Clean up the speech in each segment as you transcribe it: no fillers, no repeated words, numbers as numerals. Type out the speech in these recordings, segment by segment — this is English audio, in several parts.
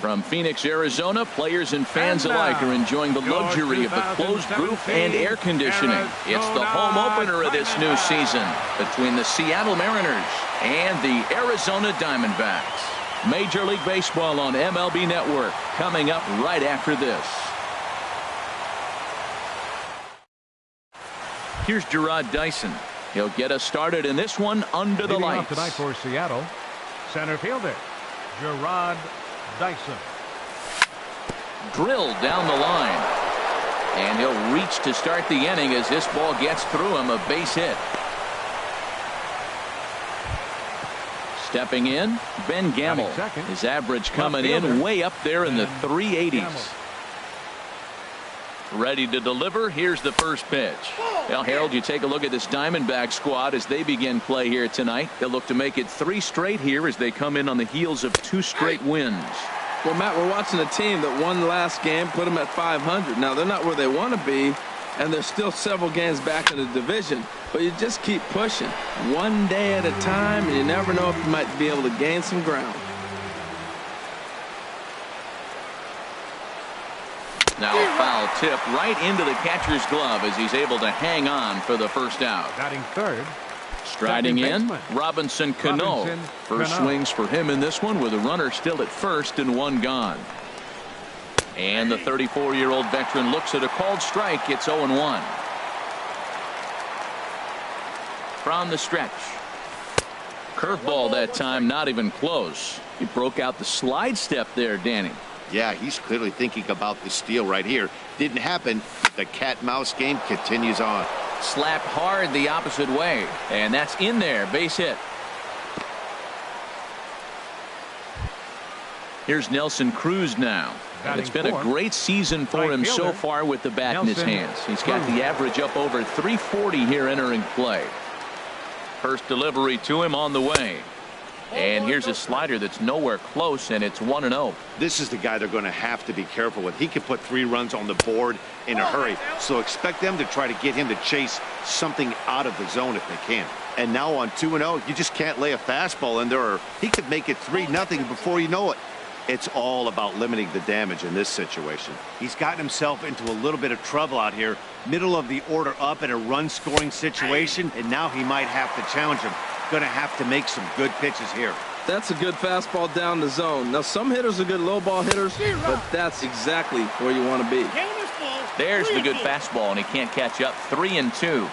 From Phoenix, Arizona, players and fans alike are enjoying the luxury of the closed roof and air conditioning. It's the home opener of this new season between the Seattle Mariners and the Arizona Diamondbacks. Major League Baseball on MLB Network coming up right after this. Here's Gerard Dyson. He'll get us started in this one under the lights. Tonight for Seattle, center fielder Gerard Dyson. Drilled down the line. And he'll reach to start the inning as this ball gets through him, a base hit. Stepping in, Ben Gamble. His average coming in way up there in the 380s. Ready to deliver. Here's the first pitch. Well, Harold, you take a look at this Diamondback squad as they begin play here tonight. They'll look to make it 3 straight here as they come in on the heels of 2 straight wins. Well, Matt, we're watching a team that won the last game, put them at 500. Now, they're not where they want to be, and they're still several games back in the division. But you just keep pushing one day at a time, and you never know if you might be able to gain some ground. Now a foul tip right into the catcher's glove as he's able to hang on for the first out. Batting third. Striding in, Robinson Cano. First swings for him in this one with a runner still at first and 1 gone. And the 34-year-old veteran looks at a called strike. It's 0-1. From the stretch. Curveball that time, not even close. He broke out the slide step there, Danny. Yeah, he's clearly thinking about the steal right here. Didn't happen. The cat-mouse game continues on. Slapped hard the opposite way, and that's in there. Base hit. Here's Nelson Cruz now. And it's been a great season for him so far with the bat in his hands. He's got the average up over 340 here entering play. First delivery to him on the way. And here's a slider that's nowhere close, and it's 1-0. This is the guy they're going to have to be careful with. He can put 3 runs on the board in a hurry, so expect them to try to get him to chase something out of the zone if they can. And now on 2-0, you just can't lay a fastball in there, or he could make it 3-0 before you know it. It's all about limiting the damage in this situation. He's gotten himself into a little bit of trouble out here. Middle of the order up in a run-scoring situation, and now he might have to challenge him. Going to have to make some good pitches here. That's a good fastball down the zone. Now, some hitters are good low ball hitters, but that's exactly where you want to be. There's the good fastball, and he can't catch up. 3-2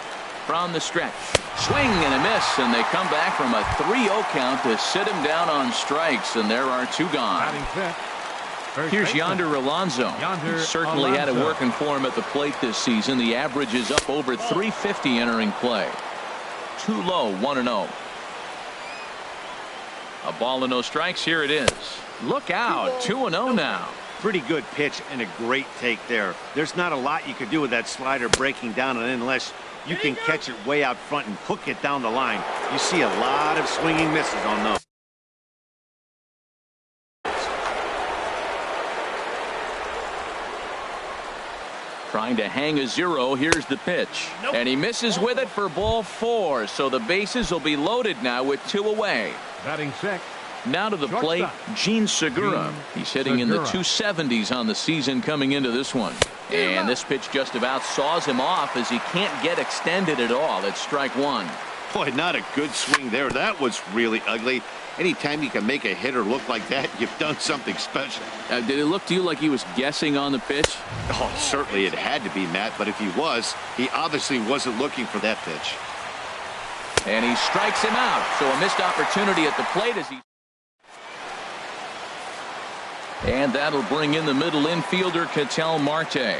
from the stretch. Swing and a miss, and they come back from a 3-0 count to sit him down on strikes, and there are 2 gone. Here's Yonder Alonso. He certainly had it working for him at the plate this season. The average is up over 350 entering play. Too low, 1-0. A ball and no strikes. Here it is. Look out, 2-0 now. Pretty good pitch and a great take there. There's not a lot you could do with that slider breaking down, and unless you can catch it way out front and hook it down the line, you see a lot of swinging misses on those. Trying to hang a 0. Here's the pitch. Nope. And he misses with it for ball 4. So the bases will be loaded now with 2 away. Batting 6. Now to the plate, Gene Segura. He's hitting in the 270s on the season coming into this one. And this pitch just about saws him off as he can't get extended at all. It's strike 1. Boy, not a good swing there. That was really ugly. Anytime you can make a hitter look like that, you've done something special. Did it look to you like he was guessing on the pitch? Oh, certainly it had to be, Matt, but if he was, he obviously wasn't looking for that pitch. And he strikes him out. So a missed opportunity at the plate as he... And that'll bring in the middle infielder, Ketel Marte.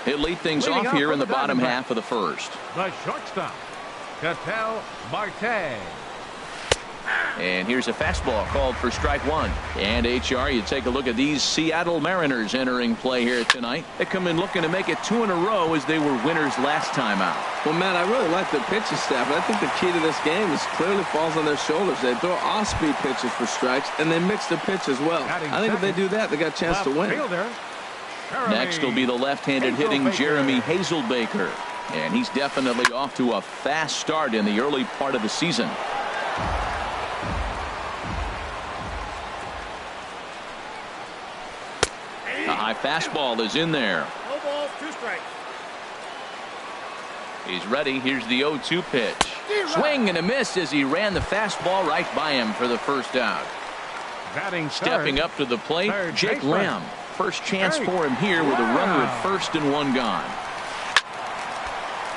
He'll lead things off here in the bottom half of the first. The shortstop, Ketel Marte. And here's a fastball called for strike 1. And HR, you take a look at these Seattle Mariners entering play here tonight. They come in looking to make it 2 in a row as they were winners last time out. Well, Matt, I really like the pitching staff. I think the key to this game is clearly falls on their shoulders. They throw off-speed pitches for strikes, and they mix their pitch as well. I think if they do that, they got a chance to win. Next will be the left-handed hitting Jeremy Hazelbaker. And he's definitely off to a fast start in the early part of the season. A high fastball is in there. No balls, 2 strikes. He's ready. Here's the 0-2 pitch. Swing and a miss as he ran the fastball right by him for the first out. Stepping up to the plate, Jake Lamb. First chance for him here with a runner at first and 1 gone.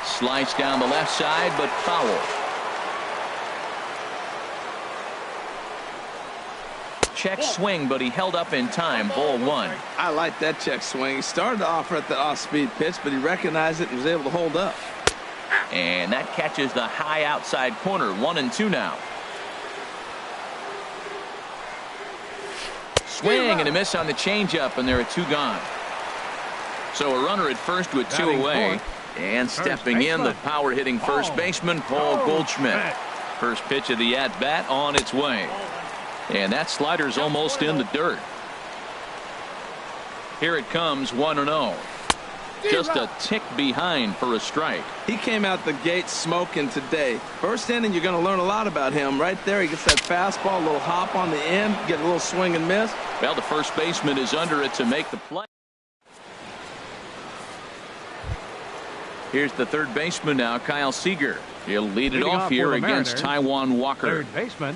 Sliced down the left side, but foul. Check swing, but he held up in time. Ball 1. I like that check swing. He started to offer at the off-speed pitch, but he recognized it and was able to hold up. And that catches the high outside corner. 1-2 now. Swing and a miss on the changeup, and there are 2 gone. So a runner at first with 2 away. And stepping in, the power-hitting first baseman, Paul Goldschmidt. First pitch of the at-bat on its way. And that slider's almost in the dirt. Here it comes, 1-0. Just a tick behind for a strike. He came out the gate smoking today. First inning, you're going to learn a lot about him. Right there, he gets that fastball, a little hop on the end, get a little swing and miss. Well, the first baseman is under it to make the play. Here's the third baseman now, Kyle Seager. He'll lead it off here against Taijuan Walker. Third baseman,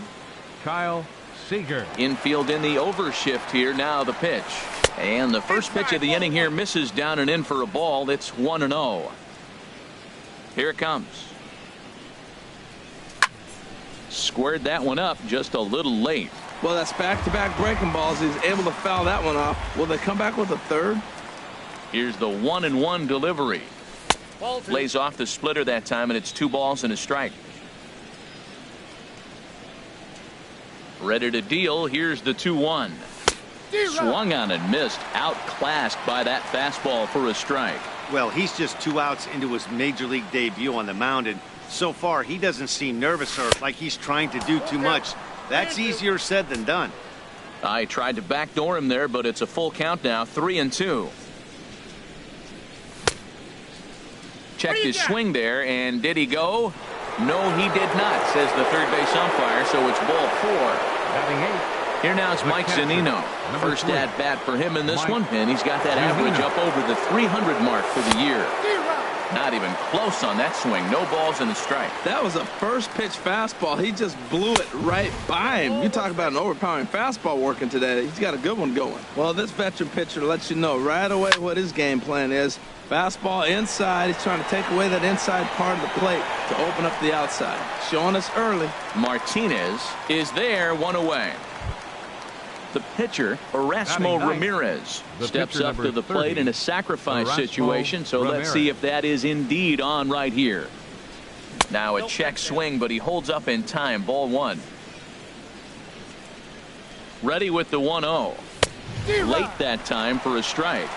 Kyle Seager. Infield in the overshift here. Now the pitch. And the first pitch of the inning here misses down and in for a ball. It's 1-0. Here it comes. Squared that one up just a little late. Well, that's back-to-back breaking balls. He's able to foul that one off. Will they come back with a third? Here's the 1-1 delivery. Lays off the splitter that time, and it's 2 balls and a strike. Ready to deal. Here's the 2-1. Swung on and missed. Outclassed by that fastball for a strike. Well, he's just 2 outs into his major league debut on the mound, and so far he doesn't seem nervous or like he's trying to do too much. That's easier said than done. I tried to backdoor him there, but it's a full count now. 3-2. Checked his swing there, and did he go? No, he did not, says the third base umpire, so it's ball 4. Batting 8. Here now is Mike Zunino. First at bat for him in this one, and he's got that average up over the 300 mark for the year. Not even close on that swing. No balls and a strike. That was a first pitch fastball. He just blew it right by him. You talk about an overpowering fastball working today. He's got a good one going. Well, this veteran pitcher lets you know right away what his game plan is. Fastball inside. He's trying to take away that inside part of the plate to open up the outside. Showing us early. Martinez is there, 1 away. The pitcher, Erasmo Ramirez, steps up to the plate in a sacrifice situation, so let's see if that is indeed on right here. Now a check swing, but he holds up in time. Ball 1. Ready with the 1-0. Late that time for a strike.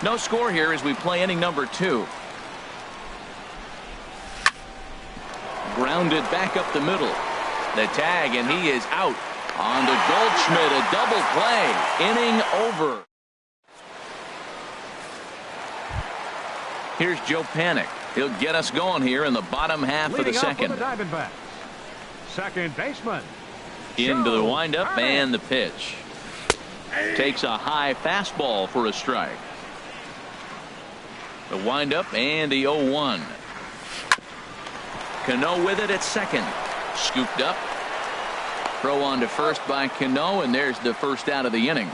No score here as we play inning number 2. Grounded back up the middle. The tag, and he is out. On to Goldschmidt, a double play. Inning over. Here's Joe Panic. He'll get us going here in the bottom half of the second. The Diamondbacks, second baseman. Into the windup and the pitch. Takes a high fastball for a strike. The windup and the 0-1. Cano with it at second. Scooped up. Throw on to first by Cano, and there's the first out of the inning.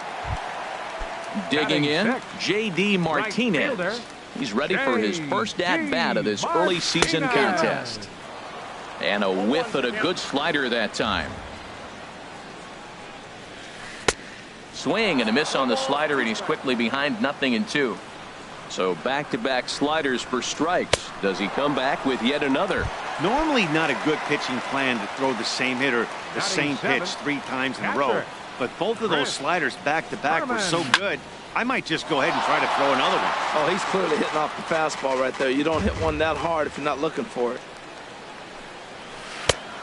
Digging in, J.D. Martinez. He's ready for his first at-bat of this early season contest. And a whiff at a good slider that time. Swing and a miss on the slider, and he's quickly behind 0-2. So back-to-back sliders for strikes. Does he come back with yet another? Normally not a good pitching plan to throw the same hitter the same pitch 3 times in a row. But both of those sliders back-to-back were so good, I might just go ahead and try to throw another one. Oh, he's clearly hitting off the fastball right there. You don't hit one that hard if you're not looking for it.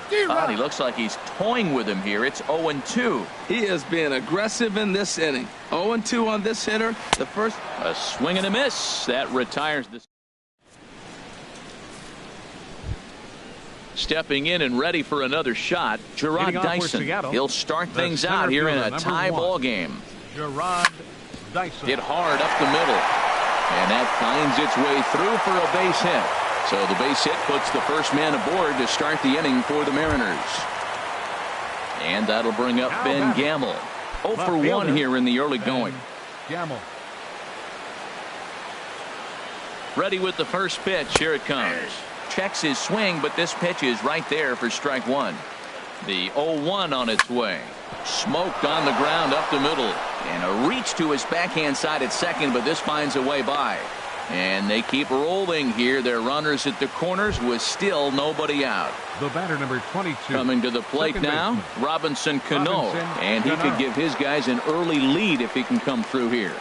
He looks like he's toying with him here. It's 0-2. He is being aggressive in this inning. 0-2 on this hitter. The first. A swing and a miss. That retires the. Stepping in and ready for another shot, Gerard Dyson. He'll start things out here in a tie ball game. Gerard Dyson. Hit hard up the middle. And that finds its way through for a base hit. So the base hit puts the first man aboard to start the inning for the Mariners. And that'll bring up Ben Gamel. 0 for 1 here in the early going. Gamel. Ready with the first pitch. Here it comes. Checks his swing, but this pitch is right there for strike one. The 0-1 on its way. Smoked on the ground up the middle. And a reach to his backhand side at second, but this finds a way by. And they keep rolling here. Their runners at the corners with still nobody out. The batter, number 22. Coming to the plate now, Robinson Cano. And he could give his guys an early lead if he can come through here.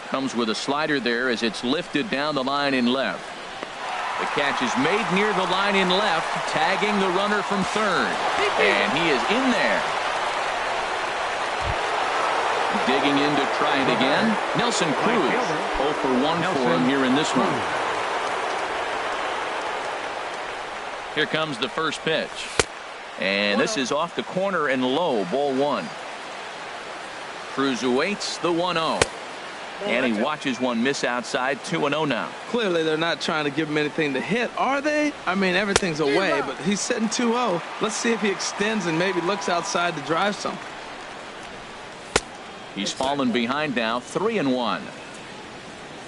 Comes with a slider there as it's lifted down the line in left. The catch is made near the line in left, tagging the runner from third. And he is in there. Digging in to try it again. Nelson Cruz. 0 for 1 for him here in this one. Here comes the first pitch. And this is off the corner and low. Ball 1. Cruz awaits the 1-0. And he watches one miss outside. 2-0 now. Clearly they're not trying to give him anything to hit, are they? I mean, everything's away, but he's sitting 2-0. Let's see if he extends and maybe looks outside to drive some. He's fallen behind now. 3-1.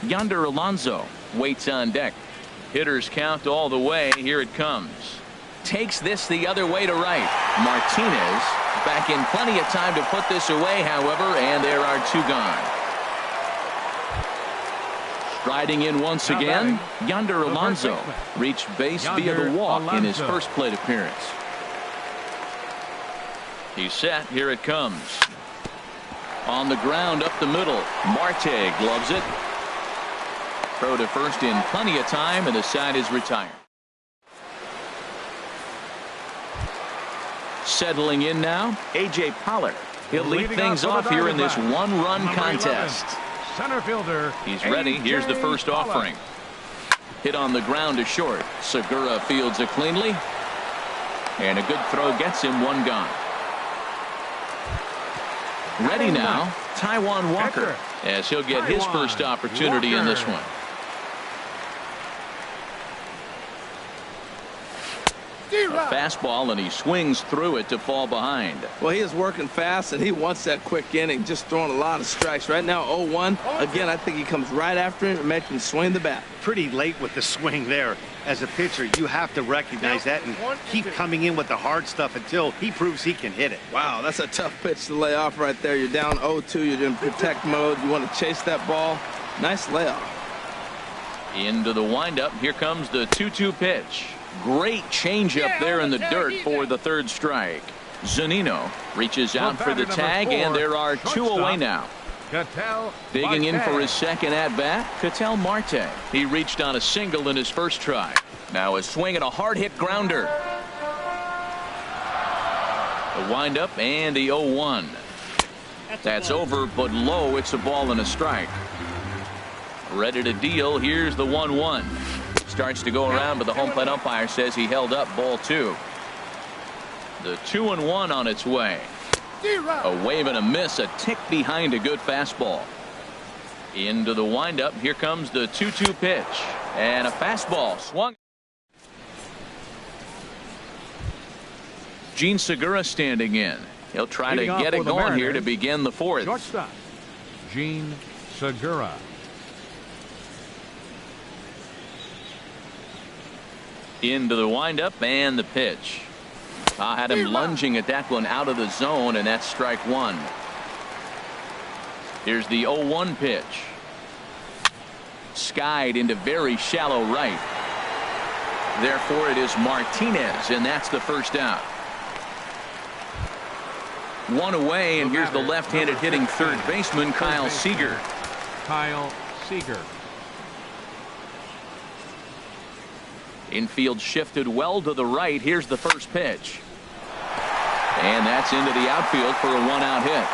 Yonder Alonso waits on deck. Hitters count all the way. Here it comes. Takes this the other way to right. Martinez back in plenty of time to put this away, however, and there are 2 gone. Striding in once again, Yonder Alonso reached base via the walk in his first plate appearance. He's set. Here it comes. On the ground up the middle. Marte gloves it. Throw to first in plenty of time, and the side is retired. Settling in now, A.J. Pollard. He'll lead things off here in this 1-run contest. Center fielder. He's ready. Here's the first offering. Hit on the ground to short. Segura fields it cleanly. And a good throw gets him. 1 gone. Ready now, Taijuan Walker, as he'll get his first opportunity in this one. A fastball, and he swings through it to fall behind. Well, he is working fast, and he wants that quick inning, just throwing a lot of strikes. Right now, 0-1. Again, I think he comes right after him and makes him swing the bat. Pretty late with the swing there. As a pitcher, you have to recognize that and keep coming in with the hard stuff until he proves he can hit it. Wow, that's a tough pitch to lay off right there. You're down 0-2. You're in protect mode. You want to chase that ball. Nice layoff. Into the windup. Here comes the 2-2 pitch. Great changeup there in the dirt for the third strike. Zunino reaches out for the tag, and there are 2 away now. Digging in for his second at-bat, Ketel Marte. He reached on a single in his first try. Now a swing and a hard-hit grounder. The windup and the 0-1. That's over, but low. It's a ball and a strike. Ready to deal. Here's the 1-1. Starts to go around, but the home plate umpire says he held up ball 2. The 2-1 on its way. A wave and a miss, a tick behind a good fastball. Into the windup. Here comes the 2-2 pitch. And a fastball swung. Gene Segura standing in. He'll try to get it going here to begin the 4th. Shortstop, Gene Segura. Into the windup and the pitch. Had him lunging at that one out of the zone, and that's strike 1. Here's the 0-1 pitch. Skied into very shallow right. Therefore, it is Martinez, and that's the first out. 1 away, and here's the left-handed hitting third baseman, Kyle Seager. Kyle Seager. Infield shifted well to the right. Here's the first pitch. And that's into the outfield for a 1-out hit.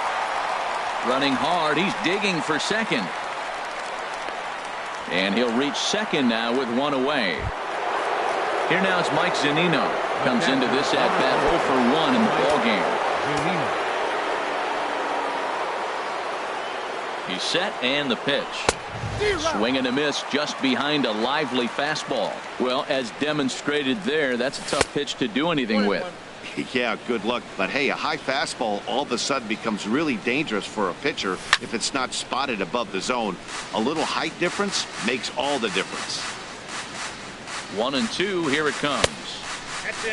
Running hard. He's digging for second. And he'll reach second now with 1 away. Here now is Mike Zunino. Comes into this at-bat 0 for 1 in the ballgame. He's set and the pitch. Swing and a miss just behind a lively fastball. Well, as demonstrated there, that's a tough pitch to do anything with. Yeah, good luck. But hey, a high fastball all of a sudden becomes really dangerous for a pitcher if it's not spotted above the zone. A little height difference makes all the difference. 1-2. Here it comes.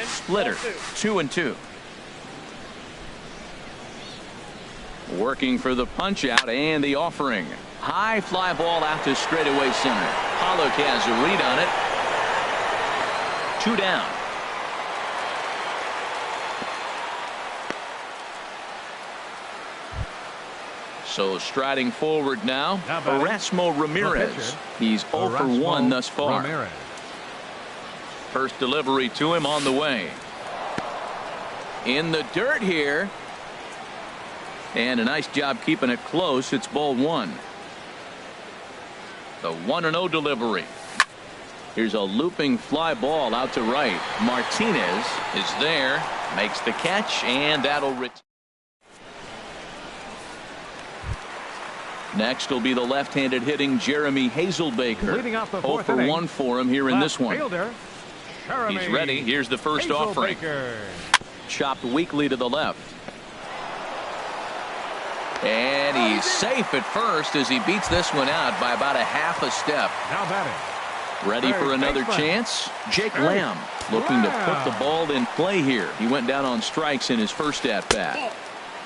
Splitter. 2-2. Working for the punch out and the offering. High fly ball out to straightaway center. Pollock has a read on it. 2 down. So striding forward now, Erasmo Ramirez. He's 0 for 1 thus far. Ramirez. First delivery to him on the way. In the dirt here. And a nice job keeping it close. It's ball 1. The 1-0 delivery. Here's a looping fly ball out to right. Martinez is there, makes the catch, and that'll return. Next will be the left-handed hitting Jeremy Hazelbaker. 0 for 1 for him here in this one. He's ready. Here's the first offering. Chopped weakly to the left. And he's safe at first as he beats this one out by about a half a step. Now batting. Ready for another chance? Jake Lamb looking to put the ball in play here. He went down on strikes in his first at-bat.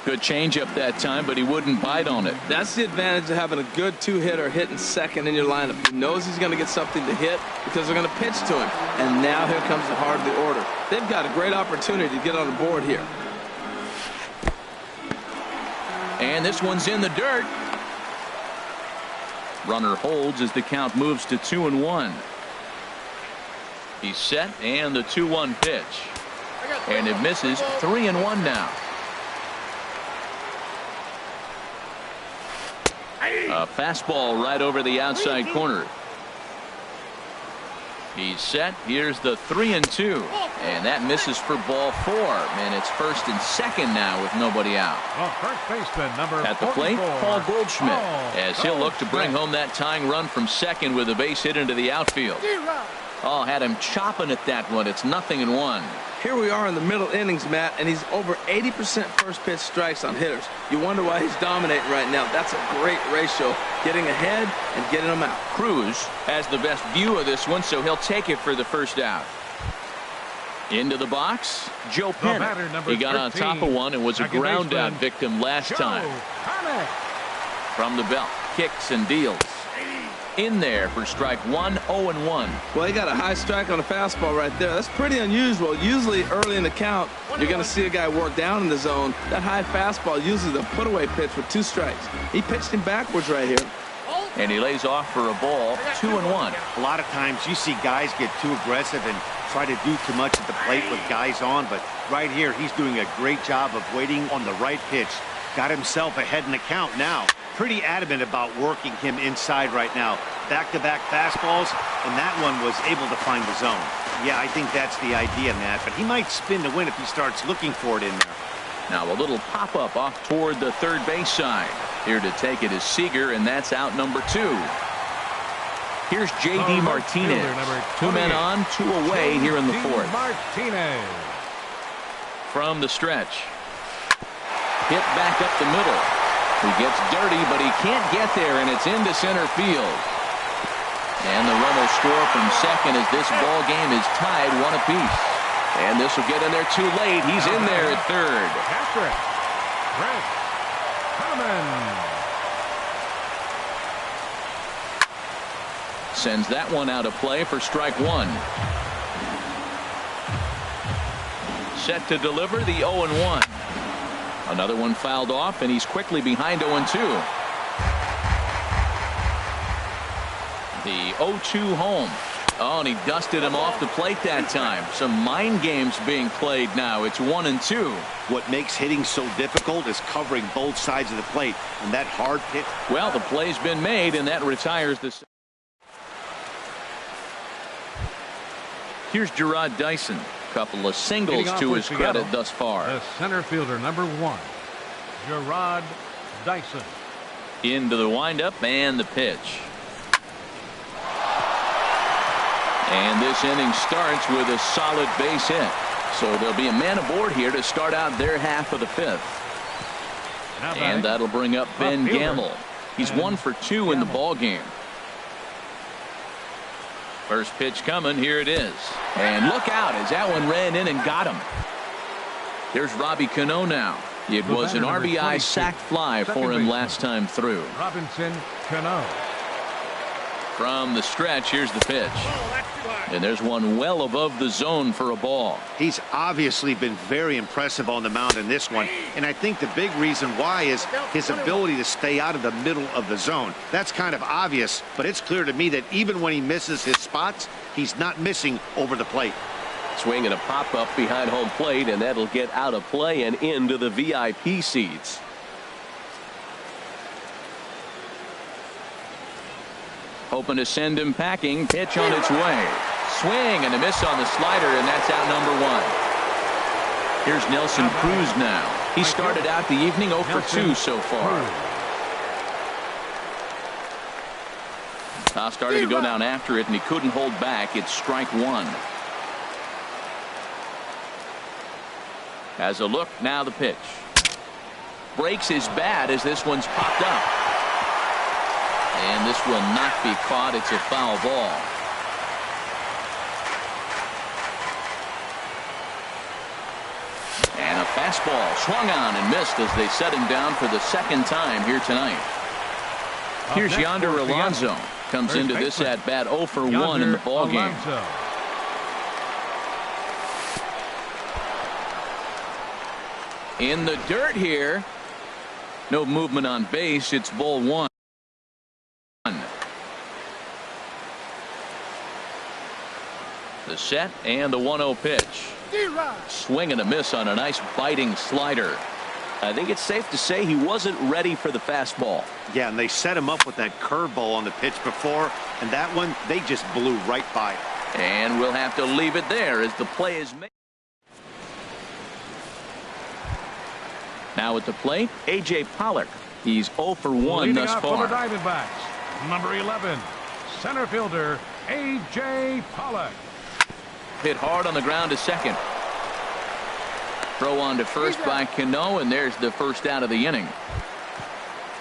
Good changeup that time, but he wouldn't bite on it. That's the advantage of having a good 2-hitter hitting second in your lineup. He knows he's going to get something to hit because they're going to pitch to him. And now here comes the heart of the order. They've got a great opportunity to get on the board here. And this one's in the dirt. Runner holds as the count moves to 2-1. He's set, and the 2-1 pitch. And it misses. 3-1 now. A fastball right over the outside corner. He's set. Here's the 3-2. And that misses for ball 4. And it's first and second now with nobody out. First baseman, number at the plate, 44, Paul Goldschmidt, as he'll look to bring Goldschmidt. home that tying run from second with a base hit into the outfield. Oh, had him chopping at that one. It's 0-1. Here we are in the middle innings, Matt, and he's over 80% first pitch strikes on hitters. You wonder why he's dominating right now. That's a great ratio, getting ahead and getting them out. Cruz has the best view of this one, so he'll take it for the first out. Into the box, Joe Penn. He got on top of one and was a ground out victim last time. From the belt, kicks and deals. In there for strike 1, 0-1. Well, he got a high strike on a fastball right there. That's pretty unusual. Usually early in the count, you're going to see a guy work down in the zone. That high fastball, usually the put-away pitch with 2 strikes. He pitched him backwards right here. And he lays off for a ball, 2-1. A lot of times you see guys get too aggressive and try to do too much at the plate with guys on, but right here he's doing a great job of waiting on the right pitch. Got himself ahead in the count now. pretty adamant about working him inside right now. Back-to-back fastballs, and that one was able to find the zone. Yeah, I think that's the idea, Matt, but he might spin to win if he starts looking for it in there. Now a little pop-up off toward the third base side. Here to take it is Seager, and that's out number 2. Here's J.D. Martinez. 2 men on, 2 away here in the 4th. Martinez. From the stretch. Hit back up the middle. He gets dirty, but he can't get there, and it's into center field. And the run will score from second as this ball game is tied 1 apiece. And this will get in there too late. He's in there at third. Patrick. Brett Herman. Sends that one out of play for strike 1. Set to deliver the 0-1. Another one fouled off, and he's quickly behind 0-2. The 0-2 home. Oh, and he dusted him off the plate that time. Some mind games being played now. It's 1-2. What makes hitting so difficult is covering both sides of the plate, and that hard pitch. Well, the play's been made, and that retires the. Here's Gerard Dyson. Couple of singles to his credit thus far. The center fielder, number 1, Gerard Dyson. Into the windup and the pitch. And this inning starts with a solid base hit. So there'll be a man aboard here to start out their half of the 5th. And that'll bring up Ben Gamble. He's 1 for 2 in the ball game. First pitch coming. Here it is. And look out as that one ran in and got him. There's Robbie Cano now. It was an RBI sac fly for him last time through. Robinson Cano. From the stretch, here's the pitch. And there's one well above the zone for a ball. He's obviously been very impressive on the mound in this one, and I think the big reason why is his ability to stay out of the middle of the zone. That's kind of obvious, but it's clear to me that even when he misses his spots, he's not missing over the plate. Swing and a pop-up behind home plate, and that'll get out of play and into the VIP seats. Hoping to send him packing. Pitch on its way. Swing and a miss on the slider, and that's out number 1. Here's Nelson Cruz now. He started out the evening 0 for 2 so far. Started to go down after it, and he couldn't hold back. It's strike 1. As a look, now the pitch. Breaks his bat as this one's popped up. And this will not be caught. It's a foul ball. And a fastball swung on and missed as they set him down for the 2nd time here tonight. Here's Yonder Alonso. Comes into this at bat 0 for 1 in the ball game. In the dirt here. No movement on base. It's ball 1. The set and the 1-0 pitch. Swing and a miss on a nice biting slider. I think it's safe to say he wasn't ready for the fastball. Yeah, and they set him up with that curveball on the pitch before, and that one, they just blew right by it. And we'll have to leave it there as the play is made. Now at the plate, A.J. Pollock. He's 0 for 1 thus far. For the Diamondbacks, number 11, center fielder A.J. Pollock. Hit hard on the ground to second. Throw on to first by Cano, and there's the first out of the inning.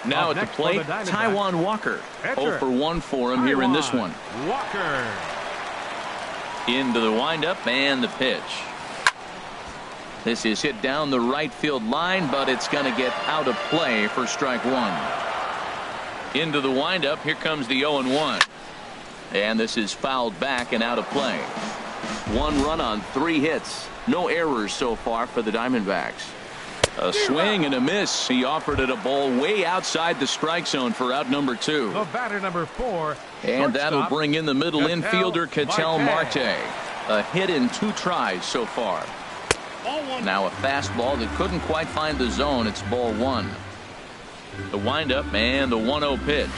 Now at the plate, Taijuan Walker. 0 for 1 for him here in this one. Walker. Into the windup and the pitch. This is hit down the right field line, but it's going to get out of play for strike 1. Into the windup. Here comes the 0-1. And this is fouled back and out of play. 1 run on 3 hits. No errors so far for the Diamondbacks. A swing and a miss. He offered it a ball way outside the strike zone for out number 2. The batter number 4. And that'll bring in the middle infielder Ketel Marte. A hit in 2 tries so far. Now a fastball that couldn't quite find the zone. It's ball 1. The windup and the 1-0 pitch.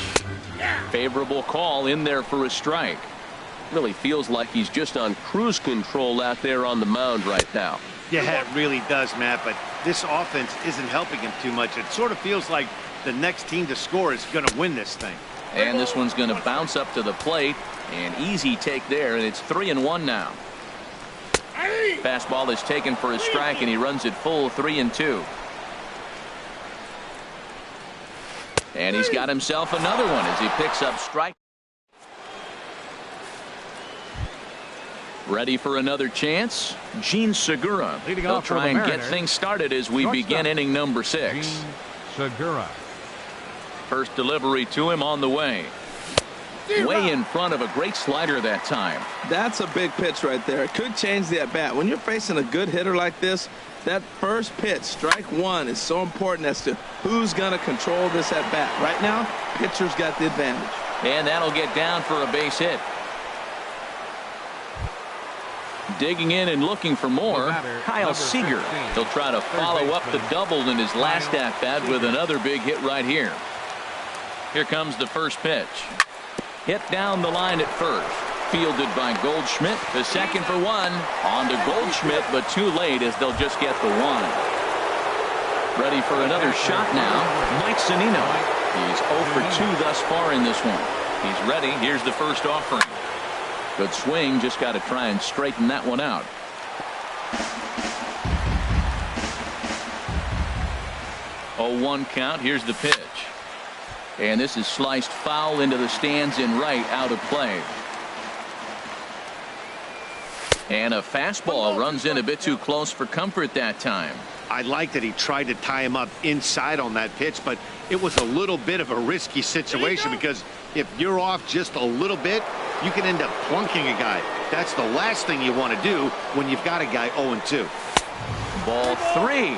Favorable call in there for a strike. Really feels like he's just on cruise control out there on the mound right now. Yeah, it really does, Matt, but this offense isn't helping him too much. It sort of feels like the next team to score is going to win this thing. And this one's going to bounce up to the plate. An easy take there, and it's 3-1 now. Fastball is taken for a strike, and he runs it full 3-2. And he's got himself another one as he picks up strike. Ready for another chance? Gene Segura. He'll try and get things started as we begin inning number 6. Segura. First delivery to him on the way. Way in front of a great slider that time. That's a big pitch right there. It could change the at-bat. When you're facing a good hitter like this, that first pitch, strike one, is so important as to who's going to control this at-bat. Right now, pitcher's got the advantage. And that'll get down for a base hit. Digging in and looking for more, Kyle Seager. He'll try to follow up the double in his last at-bat with another big hit right here. Here comes the first pitch. Hit down the line at first. Fielded by Goldschmidt. The second for one. On to Goldschmidt, but too late as they'll just get the one. Ready for another shot now. Mike Zunino. He's 0 for 2 thus far in this one. He's ready. Here's the first offering. Good swing. Just got to try and straighten that one out. Oh, 1 count. Here's the pitch. And this is sliced foul into the stands in right, out of play. And a fastball runs in a bit too close for comfort that time. I like that he tried to tie him up inside on that pitch, but it was a little bit of a risky situation because if you're off just a little bit, you can end up plunking a guy. That's the last thing you want to do when you've got a guy 0-2. Ball 3.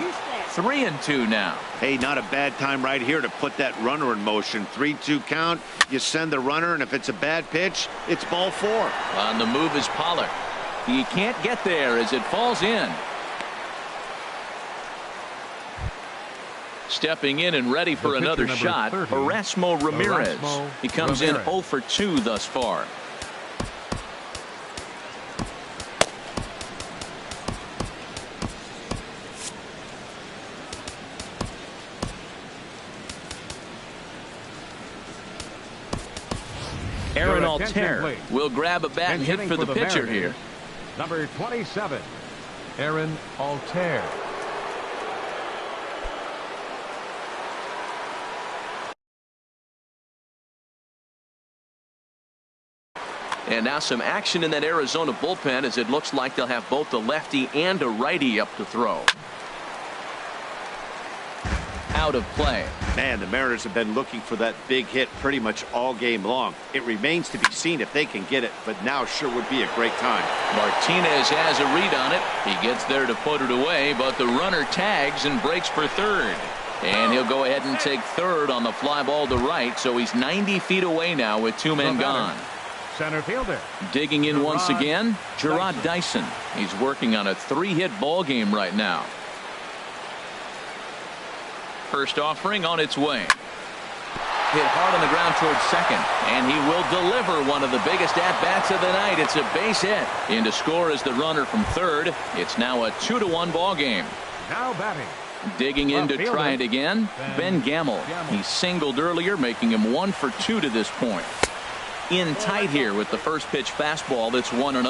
3-2 now. Hey, not a bad time right here to put that runner in motion. 3-2 count. You send the runner, and if it's a bad pitch, it's ball 4. On the move is Pollock. He can't get there as it falls in. Stepping in and ready for another shot, Erasmo Ramirez. He comes in 0 for 2 thus far. Aaron Altair will grab a bat and hit for the pitcher here. Number 27, Aaron Altair. And now some action in that Arizona bullpen as it looks like they'll have both a lefty and a righty up to throw. Out of play. Man, the Mariners have been looking for that big hit pretty much all game long. It remains to be seen if they can get it, but now sure would be a great time. Martinez has a read on it. He gets there to put it away, but the runner tags and breaks for third. And he'll go ahead and take third on the fly ball to right, so he's 90 feet away now with 2 men gone. Center fielder. Digging in once again, Gerard Dyson. He's working on a 3-hit ball game right now. First offering on its way. Hit hard on the ground towards second, and he will deliver one of the biggest at-bats of the night. It's a base hit. In to score is the runner from third. It's now a 2-1 ball game. Now batting. Digging in to try it again, Ben Gamel. He singled earlier, making him 1 for 2 to this point. In tight here with the first pitch fastball. That's 1-0.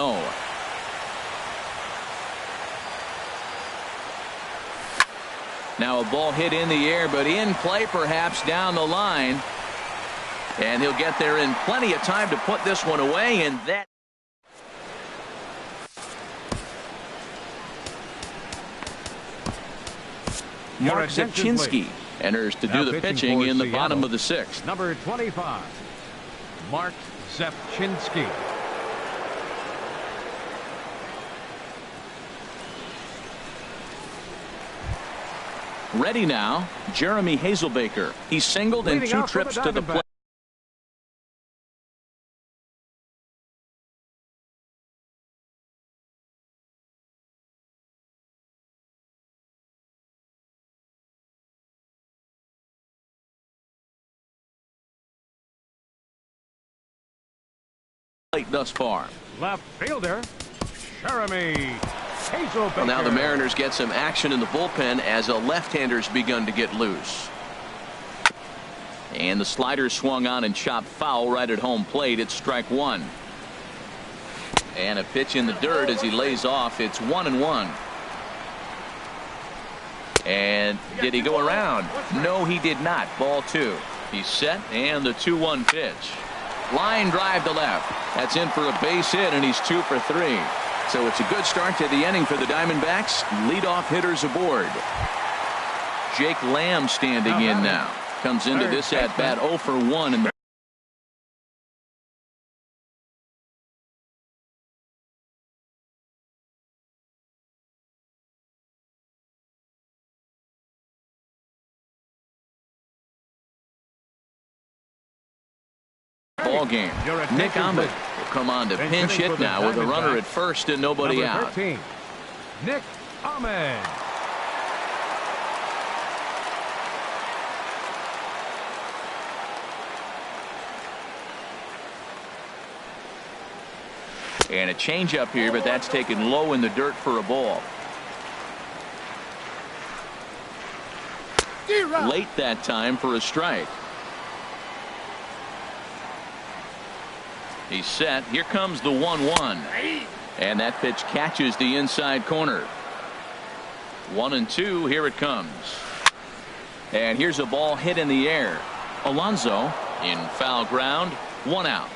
Now a ball hit in the air, but in play perhaps down the line. And he'll get there in plenty of time to put this one away, and that. Mark Zepchinski enters to do the pitching in the bottom of the 6th. Number 25, Mark Zepchinski. Ready now, Jeremy Hazelbaker. He singled in 2 trips to the plate. plate thus far. Left fielder, Jeremy Hazelbaker. Well, now the Mariners get some action in the bullpen as a left-hander's begun to get loose. And the slider swung on and chopped foul right at home plate. It's strike one. And a pitch in the dirt as he lays off. It's 1-1. And did he go around? No, he did not. Ball two. He's set, and the 2-1 pitch. Line drive to left. That's in for a base hit, and he's 2 for 3. So it's a good start to the inning for the Diamondbacks. Leadoff hitters aboard. Jake Lamb standing in now. Comes into this at bat 0 for 1 in the ball game. Nick Ahmed will come on to pinch hit now with a runner at first and nobody out. 13, Nick Ahmed. And a changeup here, but that's taken low in the dirt for a ball. Late that time for a strike. He's set. Here comes the 1-1. And that pitch catches the inside corner. 1-2. Here it comes. And here's a ball hit in the air. Alonso in foul ground. 1 out.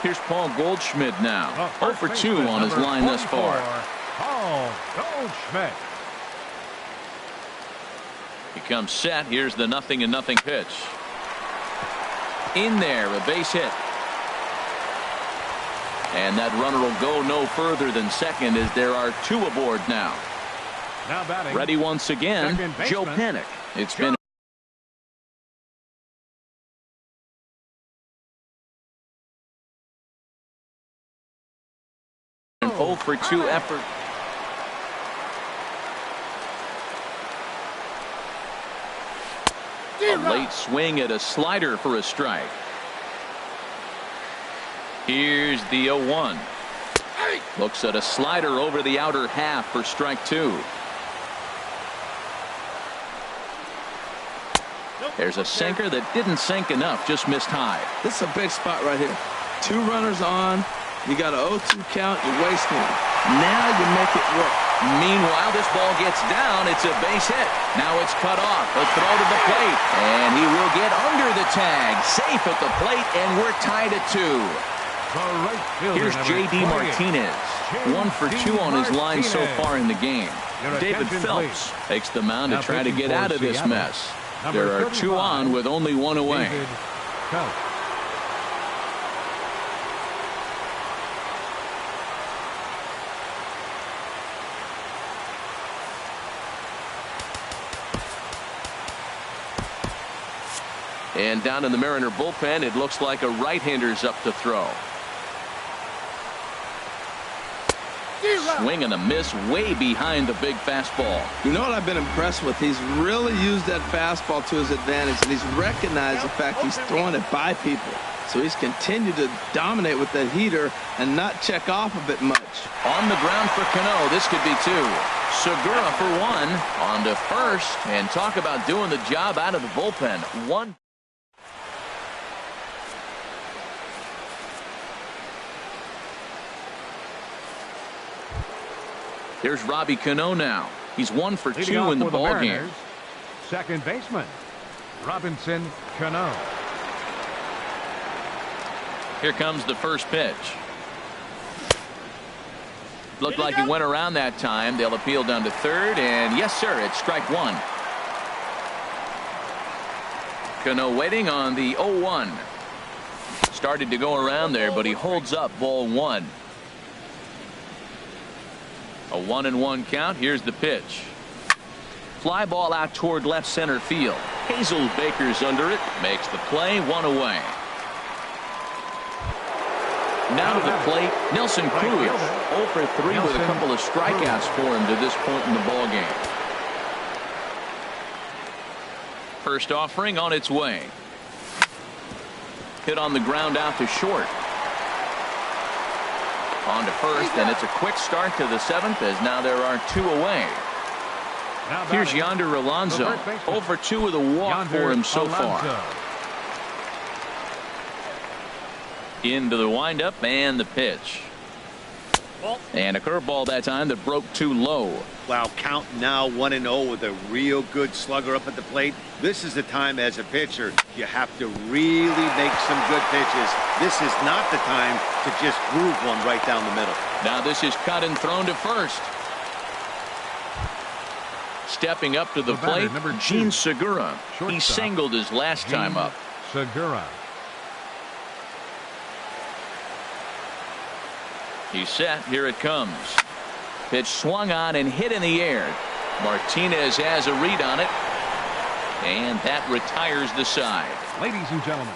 Here's Paul Goldschmidt now. 0 for 2 on his line thus far. Paul Goldschmidt. He comes set. Here's the 0-0 pitch. In there, a base hit. And that runner will go no further than second as there are 2 aboard now. Now batting. Ready once again, Joe Panik. It's been an 0 for 2 effort. A late swing at a slider for a strike. Here's the 0-1. Looks at a slider over the outer half for strike 2. There's a sinker that didn't sink enough, just missed high. This is a big spot right here. 2 runners on. You got an 0-2 count. You're wasting it. Now you make it work. Meanwhile, this ball gets down. It's a base hit. Now it's cut off. A throw to the plate. And he will get under the tag. Safe at the plate, and we're tied at 2. Here's J.D. Martinez. 1 for 2 on his line so far in the game. David Phelps takes the mound to try to get out of this mess. There are 2 on with only 1 away. And down in the Mariner bullpen, it looks like a right-hander's up to throw. Swing and a miss way behind the big fastball. You know what I've been impressed with? He's really used that fastball to his advantage, and he's recognized the fact he's throwing it by people. So he's continued to dominate with that heater and not check off a bit much. On the ground for Cano. This could be 2. Segura for 1. On to first. And talk about doing the job out of the bullpen. 1. There's Robbie Cano now. He's 1 for 2 in the ball game. Second baseman, Robinson Cano. Here comes the first pitch. Looked like he went around that time. They'll appeal down to third, and yes, sir, it's strike 1. Cano waiting on the 0-1. Started to go around there, but he holds up ball 1. A 1-1 count. Here's the pitch. Fly ball out toward left center field. Hazelbaker's under it. Makes the play. 1 away. Now to the plate, Nelson Cruz. 0 for 3 with a couple of strikeouts for him to this point in the ball game. First offering on its way. hit on the ground out to short. On to first, and it's a quick start to the 7th as now there are 2 away. Here's Yonder Alonso. 0 for 2 with a walk for him so far. Into the windup and the pitch. And a curveball that time that broke too low. Wow, count now 1-0 with a real good slugger up at the plate. This is the time as a pitcher you have to really make some good pitches. This is not the time to just groove one right down the middle. Now this is cut and thrown to first. Stepping up to the plate, Gene Segura. He singled his last time up. Segura. He's set. Here it comes. Pitch swung on and hit in the air. Martinez has a read on it. And that retires the side. Ladies and gentlemen.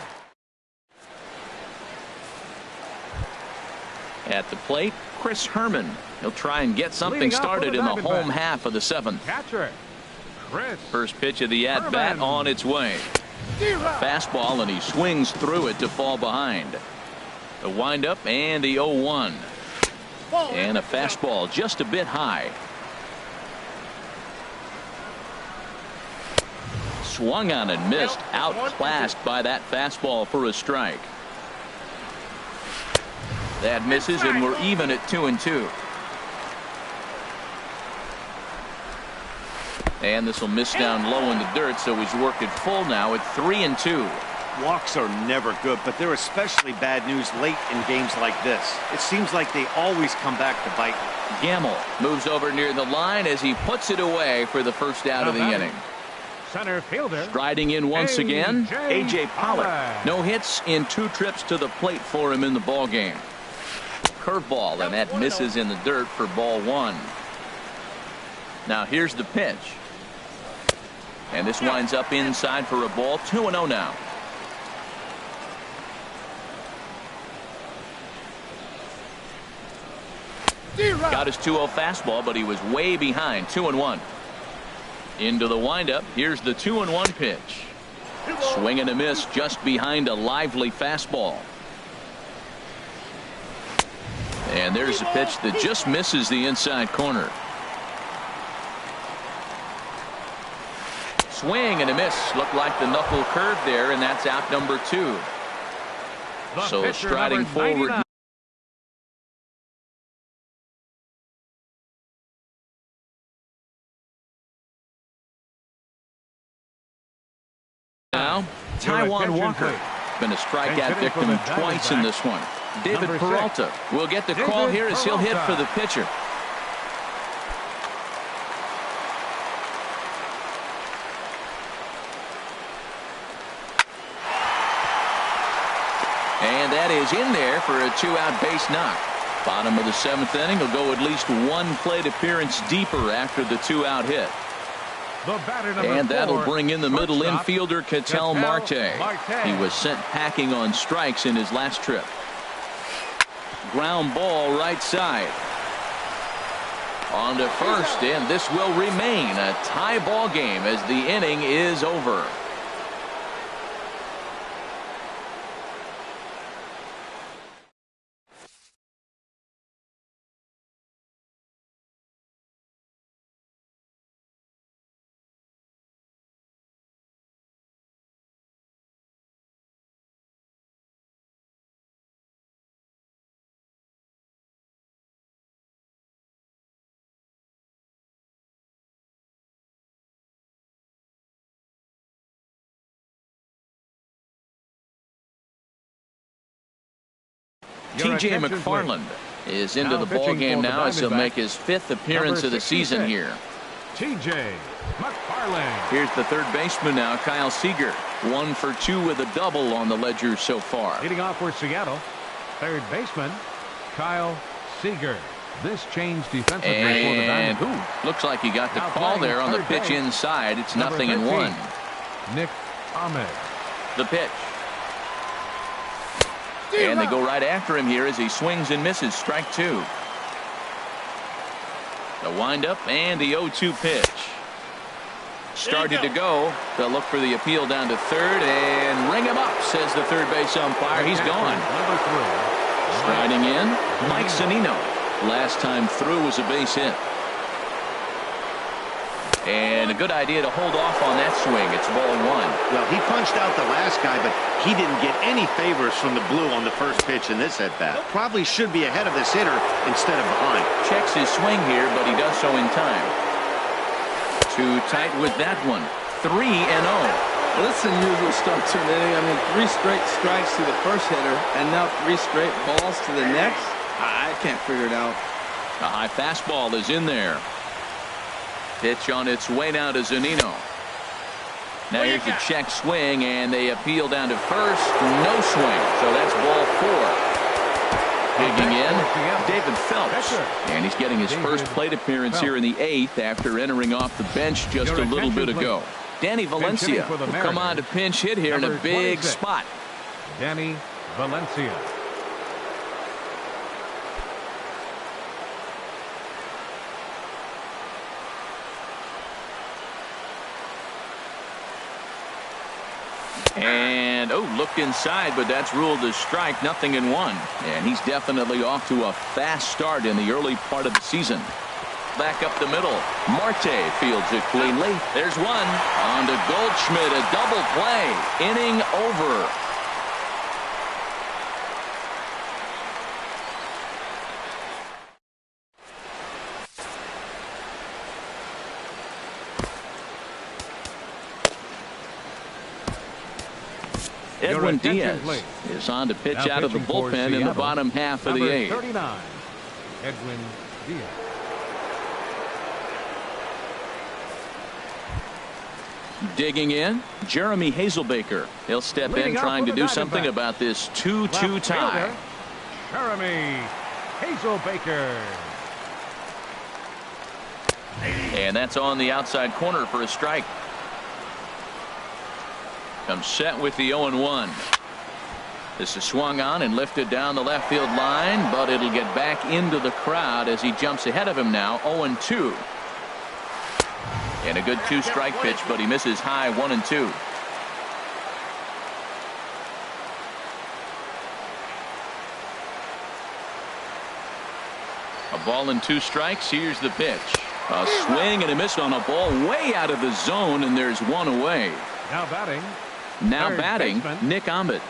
At the plate, Chris Herman. He'll try and get something started in the home half of the 7th. Catcher, Chris. First pitch of the at-bat on its way. Fastball, and he swings through it to fall behind. The windup and the 0-1. And a fastball just a bit high. Swung on and missed. Outclassed by that fastball for a strike. That misses, and we're even at 2-2. And this will miss down low in the dirt, so he's worked it full now at 3-2. Walks are never good, but they're especially bad news late in games like this. It seems like they always come back to bite. Gamble moves over near the line as he puts it away for the first out of the inning. Center fielder. Striding in once again, A.J. Pollock. No hits in 2 trips to the plate for him in the ball game. Curveball, and that misses in the dirt for ball 1. Now here's the pitch. And this winds up inside for a ball. 2-0 now. Got his 2-0 fastball, but he was way behind. 2-1. Into the windup. Here's the 2-1 pitch. Swing and a miss just behind a lively fastball. And there's a pitch that just misses the inside corner. Swing and a miss. Looked like the knuckle curve there, and that's out number 2. So striding forward. Now, Taijuan Walker. Been a strikeout victim twice in this one. David Peralta will get the call here as he'll hit for the pitcher. And that is in there for a 2-out base knock. Bottom of the 7th inning will go at least 1 plate appearance deeper after the 2-out hit. And that'll bring in the middle infielder, Ketel Marte. He was sent packing on strikes in his last trip. Ground ball right side. On to first, and this will remain a tie ball game as the inning is over. T.J. McFarland is into the ball game now as he'll make his 5th appearance of the season here. T.J. McFarland. Here's the third baseman now, Kyle Seager. 1 for 2 with a double on the ledger so far. Leading off for Seattle, third baseman Kyle Seager. This changed defensively for the And Diamondbacks. Looks like he got the call there on the pitch inside. It's 0-1. Nick Ahmed. The pitch. And they go right after him here as he swings and misses. Strike 2. The windup and the 0-2 pitch. Started to go. They'll look for the appeal down to third and ring him up, says the third base umpire. He's gone. Number 3. Striding in, Mike Zunino. Last time through was a base hit. And a good idea to hold off on that swing. It's ball 1. Well, he punched out the last guy, but he didn't get any favors from the blue on the first pitch in this at-bat. Probably should be ahead of this hitter instead of behind. Checks his swing here, but he does so in time. Too tight with that one. 3-0. Well, this is an unusual start to an inning. I mean, 3 straight strikes to the first hitter, and now 3 straight balls to the next. I can't figure it out. A high fastball is in there. Pitch on its way now to Zunino. Now here's the check swing, and they appeal down to first. No swing, so that's ball 4. Digging in, David Phelps. And he's getting his first plate appearance here in the 8th after entering off the bench just a little bit ago. Danny Valencia will come on to pinch hit here in a big spot. Danny Valencia. And, looked inside, but that's ruled a strike, 0-1. And he's definitely off to a fast start in the early part of the season. Back up the middle. Marte fields it cleanly. There's one. On to Goldschmidt, a double play. Inning over. Edwin Diaz is on to pitch out of the bullpen in the bottom half of the 8th. 39, Edwin Diaz. Digging in, Jeremy Hazelbaker. He'll step in trying to do something about this 2-2 tie. Jeremy Hazelbaker. And that's on the outside corner for a strike. Comes set with the 0-1. This is swung on and lifted down the left field line, but it'll get back into the crowd as he jumps ahead of him now. 0-2. And a good 2-strike pitch, but he misses high. 1-2. A ball and 2 strikes. Here's the pitch. A swing and a miss on a ball way out of the zone, and there's one away. Now batting, Nick Ahmed.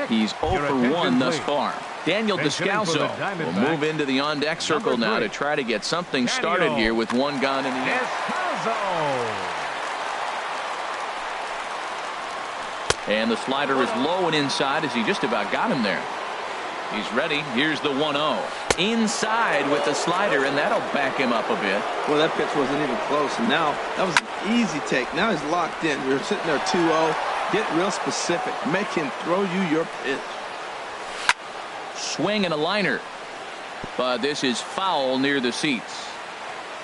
He's 0 for 1 thus far. Daniel Descalso will move into the on-deck circle now to try to get something started here with one gone in the inning. And the slider is low and inside as he just about got him there. He's ready. Here's the 1-0. Inside with the slider, and that'll back him up a bit. Well, that pitch wasn't even close, and now that was an easy take. Now he's locked in. You're sitting there 2-0. Get real specific. Make him throw you your pitch. Swing and a liner. But this is foul near the seats.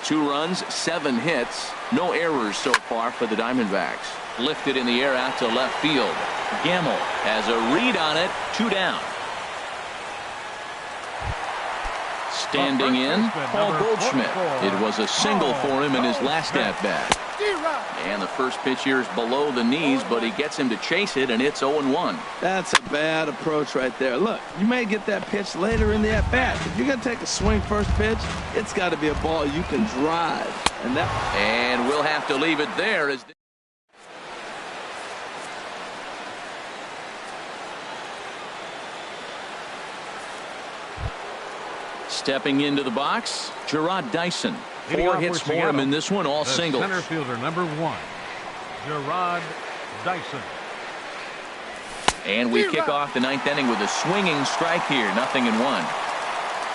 2 runs, 7 hits. No errors so far for the Diamondbacks. Lifted in the air out to left field. Gamble has a read on it. 2 down. Standing in, Paul Goldschmidt. It was a single for him in his last at-bat. And the first pitch here is below the knees, but he gets him to chase it, and it's 0-1. That's a bad approach right there. Look, you may get that pitch later in the at-bat. If you're going to take a swing first pitch, it's got to be a ball you can drive. And we'll have to leave it there as stepping into the box, Gerard Dyson. 4 hits for him in this one, all singles. Center fielder number 1, Gerard Dyson. And we kick off the 9th inning with a swinging strike here. 0-1.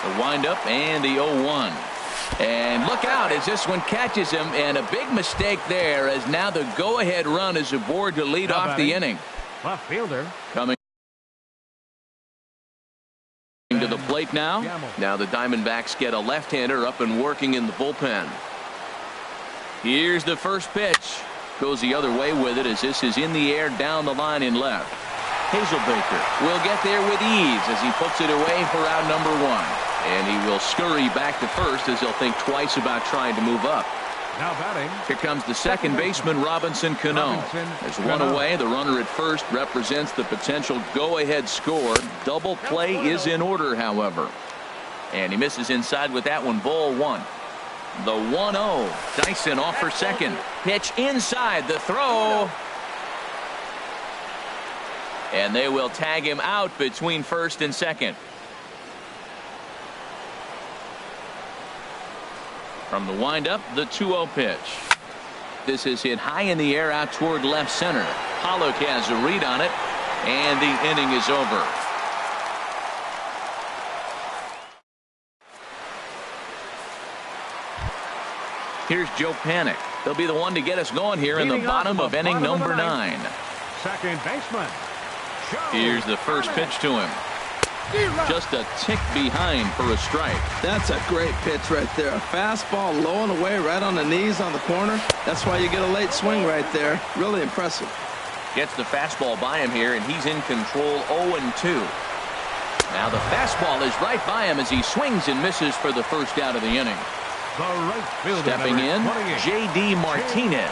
The windup and the 0-1. And look out as this one catches him, and a big mistake there as now the go-ahead run is aboard to lead off the inning. Left fielder. Coming to the plate now. Now the Diamondbacks get a left-hander up and working in the bullpen. Here's the first pitch. Goes the other way with it as this is in the air down the line in left. Hazelbaker will get there with ease as he puts it away for out number 1. And he will scurry back to first as he'll think twice about trying to move up. Now batting. Here comes the second baseman, Robinson Cano. There's one away. The runner at first represents the potential go-ahead score. Double play is in order, however. And he misses inside with that one. Ball one. The 1-0. Dyson off for second. Pitch inside. The throw. And they will tag him out between first and second. From the windup, the 2-0 pitch. This is hit high in the air out toward left center. Pollock has a read on it, and the inning is over. Here's Joe Panik. He'll be the one to get us going here in the bottom of inning number 9. Second baseman. Here's the first pitch to him. Just a tick behind for a strike. That's a great pitch right there. A fastball low and away right on the knees on the corner. That's why you get a late swing right there. Really impressive. Gets the fastball by him here, and he's in control 0-2. Now the fastball is right by him as he swings and misses for the first out of the inning. Stepping in, J.D. Martinez.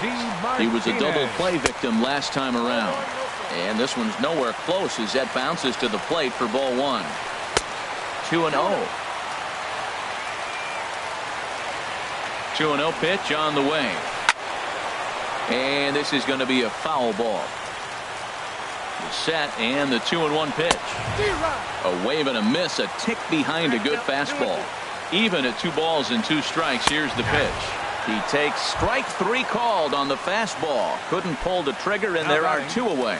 He was a double play victim last time around. And this one's nowhere close as that bounces to the plate for ball one. 2-0. 2-0 pitch on the way. And this is going to be a foul ball. The set and the 2-1 pitch. A wave and a miss, a tick behind a good fastball. Even at 2 balls and 2 strikes, here's the pitch. He takes strike 3 called on the fastball. Couldn't pull the trigger, and there are 2 away.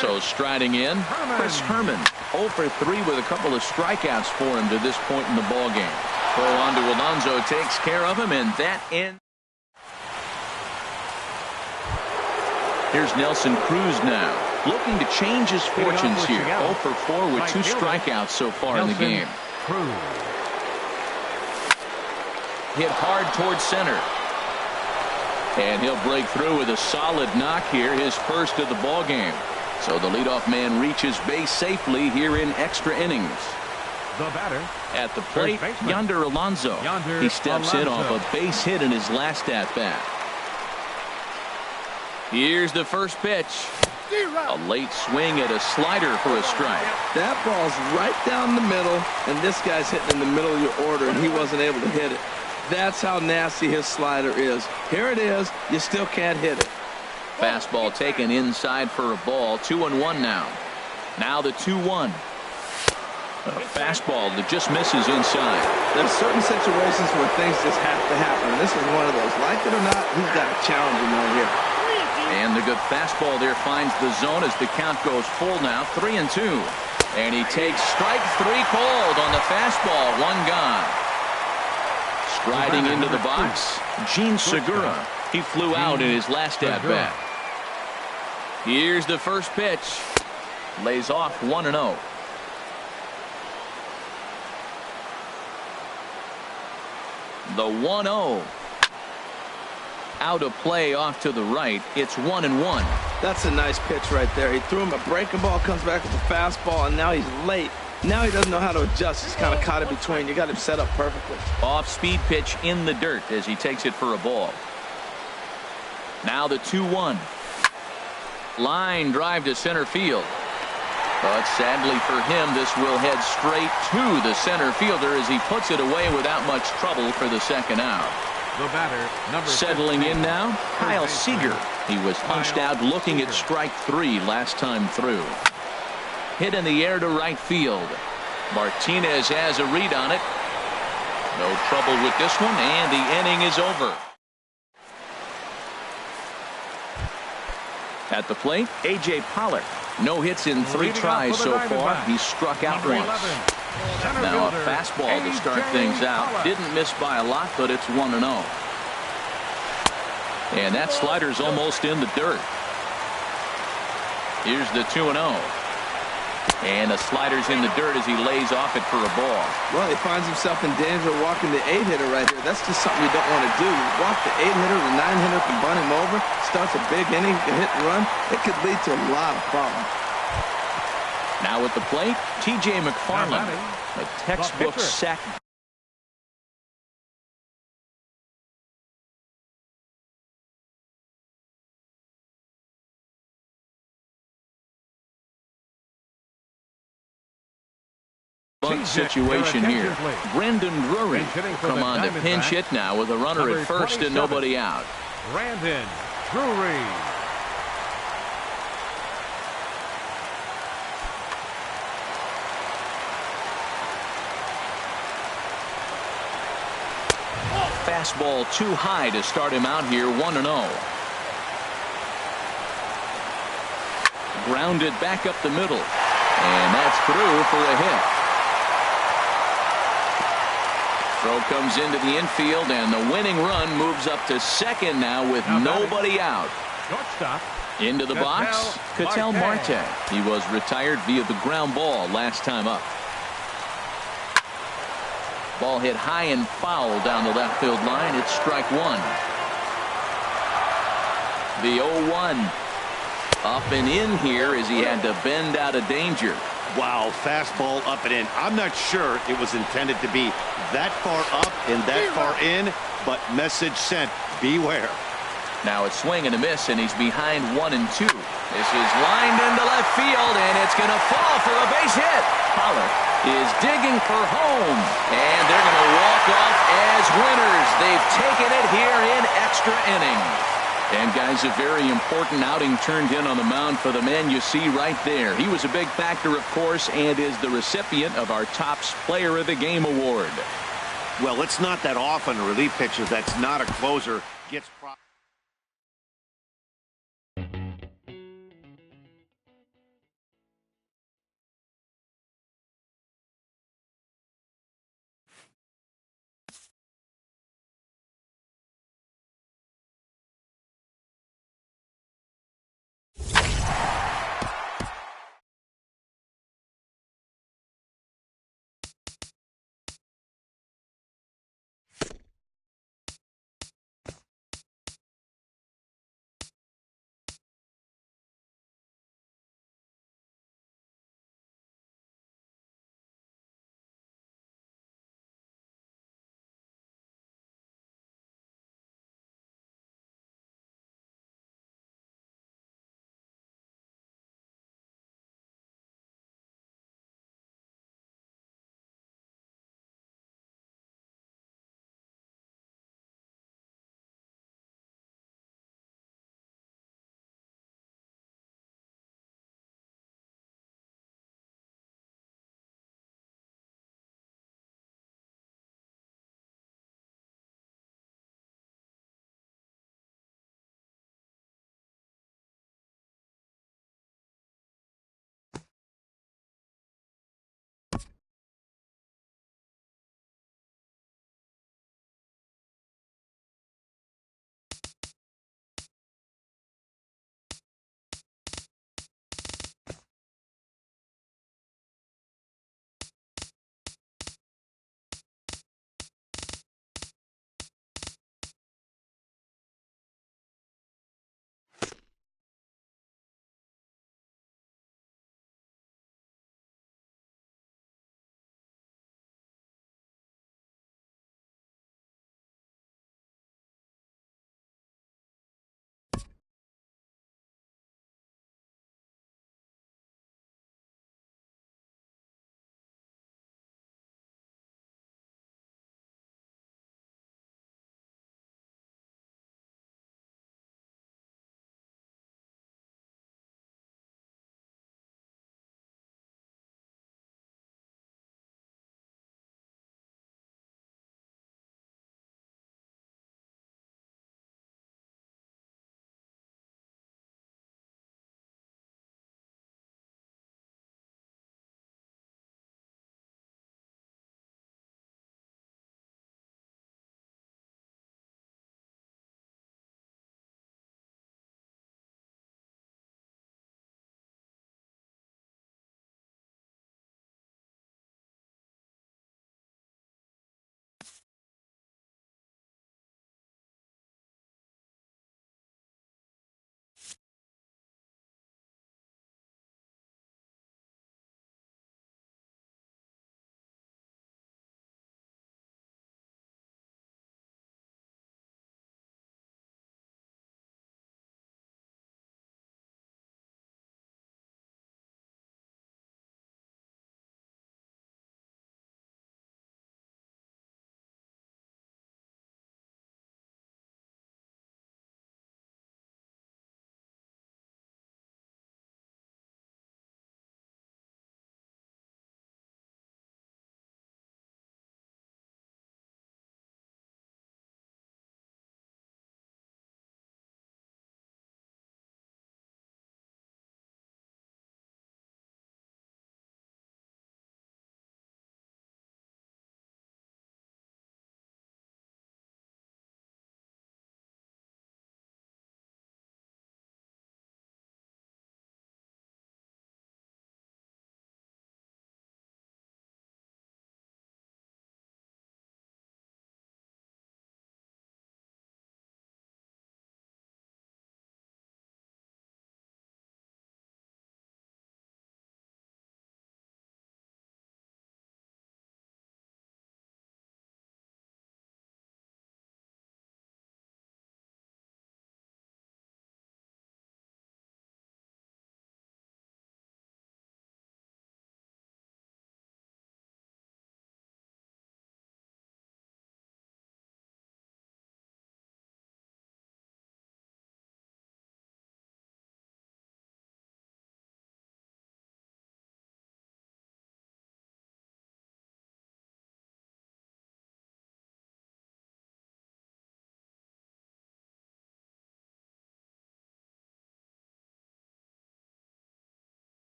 So striding in, Chris Herman. 0 for 3 with a couple of strikeouts for him to this point in the ballgame. Throw on to Alonso takes care of him, and that ends. Here's Nelson Cruz now, looking to change his fortunes here. 0 for 4 with 2 strikeouts so far in the game. Hit hard towards center. And he'll break through with a solid knock here, his first of the ball game. So the leadoff man reaches base safely here in extra innings. The batter at the plate, Yonder Alonso. He steps in off a base hit in his last at bat. Here's the first pitch. A late swing at a slider for a strike. That ball's right down the middle, and this guy's hitting in the middle of your order, and he wasn't able to hit it. That's how nasty his slider is. Here it is. You still can't hit it. Fastball taken inside for a ball. 2-1 now. Now the 2-1. A fastball that just misses inside. There's certain situations where things just have to happen. This is one of those. Like it or not, he's got a challenge in right here. And the good fastball there finds the zone as the count goes full now. 3-2. And he takes strike 3 called on the fastball. 1 gone. Striding into the box, Gene Segura. He flew out in his last at bat. Here's the first pitch. Lays off 1-0. The 1-0. Out of play off to the right. It's 1-1. That's a nice pitch right there. He threw him a breaking ball, comes back with a fastball, and now he's late. Now he doesn't know how to adjust. He's kind of caught in between. You got him set up perfectly. Off-speed pitch in the dirt as he takes it for a ball. Now the 2-1. Line drive to center field. But sadly for him, this will head straight to the center fielder as he puts it away without much trouble for the second out. The batter, number settling in now, Kyle Seager. He was punched out looking at strike 3 last time through. Hit in the air to right field. Martinez has a read on it. No trouble with this one, and the inning is over. At the plate, A.J. Pollock. No hits in 3 tries so far. He's struck out once. Now a fastball to start things out. Didn't miss by a lot, but it's 1-0. And that slider's almost in the dirt. Here's the 2-0. And the slider's in the dirt as he lays off it for a ball. Well, he finds himself in danger of walking the 8-hitter right here. That's just something you don't want to do. You walk the 8-hitter, the 9-hitter can bunt him over, starts a big inning, can hit and run. It could lead to a lot of problems. Now at the plate, T.J. McFarland, batting, a textbook pitcher. sack. Bunt TJ, situation your here. attention, please. Brendan Drury Pinch hitting for come the on to pinch Diamondbacks. hit now with a runner Number at first 27. and nobody out. Brandon Drury. Fastball too high to start him out here, 1-0. Grounded back up the middle, and that's through for a hit. Throw comes into the infield, and the winning run moves up to second now with nobody out. Shortstop. Into the box, Ketel Marte. He was retired via the ground ball last time up. Ball hit high and foul down the left field line. It's strike one. The 0-1. Up and in here as he had to bend out of danger. Wow, fastball up and in. I'm not sure it was intended to be that far up and that far in, but message sent, beware. Now it's swing and a miss, and he's behind 1-2. This is lined into left field, and it's going to fall for a base hit. Pollock is digging for home, and they're going to walk off as winners. They've taken it here in extra innings. And guys, a very important outing turned in on the mound for the man you see right there. He was a big factor, of course, and is the recipient of our Topps Player of the Game award. Well, it's not that often a relief pitcher that's not a closer gets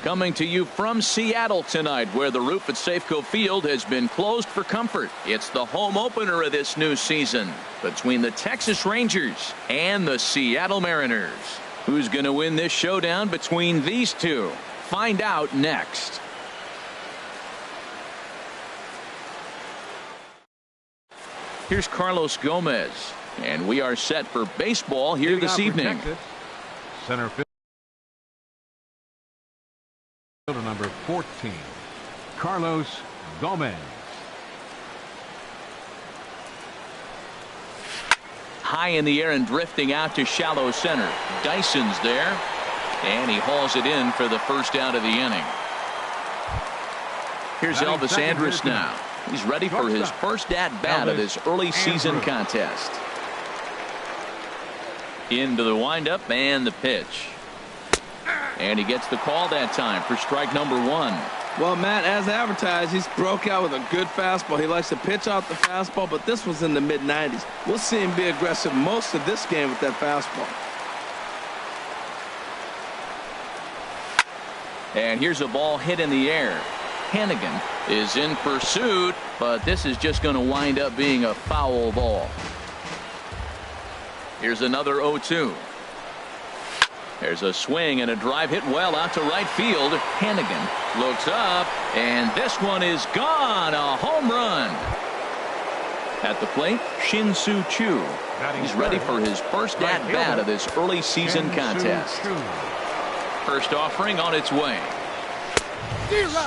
Coming to you from Seattle tonight, where the roof at Safeco Field has been closed for comfort. It's the home opener of this new season between the Texas Rangers and the Seattle Mariners. Who's going to win this showdown between these two? Find out next. Here's Carlos Gomez, and we are set for baseball here this evening. Texas, center field. Number 14, Carlos Gomez. High in the air and drifting out to shallow center. Dyson's there, and he hauls it in for the first out of the inning. Here's Elvis Andrus now. He's ready for his first at-bat of this early season contest. Into the windup and the pitch. And he gets the call that time for strike number one. Well, Matt, as advertised, he's broke out with a good fastball. He likes to pitch out the fastball, but this was in the mid-90s. We'll see him be aggressive most of this game with that fastball. And here's a ball hit in the air. Hannigan is in pursuit, but this is just going to wind up being a foul ball. Here's another 0-2. There's a swing and a drive hit well out to right field. Hannigan looks up, and this one is gone. A home run. At the plate, Shin-Soo Choo. He's ready for his first at-bat of this early season contest. First offering on its way.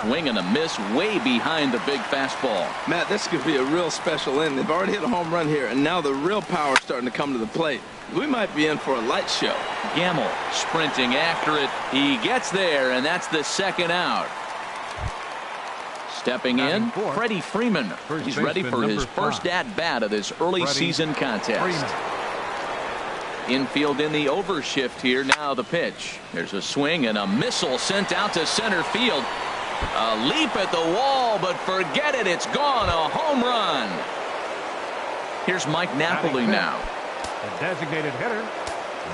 Swing and a miss way behind the big fastball. Matt, this could be a real special inning. They've already hit a home run here, and now the real power is starting to come to the plate. We might be in for a light show. Gamble sprinting after it. He gets there, and that's the second out. Stepping in, Freddie Freeman. He's ready for his first at-bat of this early season contest. Infield in the overshift here. Now the pitch. There's a swing and a missile sent out to center field. A leap at the wall, but forget it. It's gone. A home run. Here's Mike Napoli now. The designated hitter,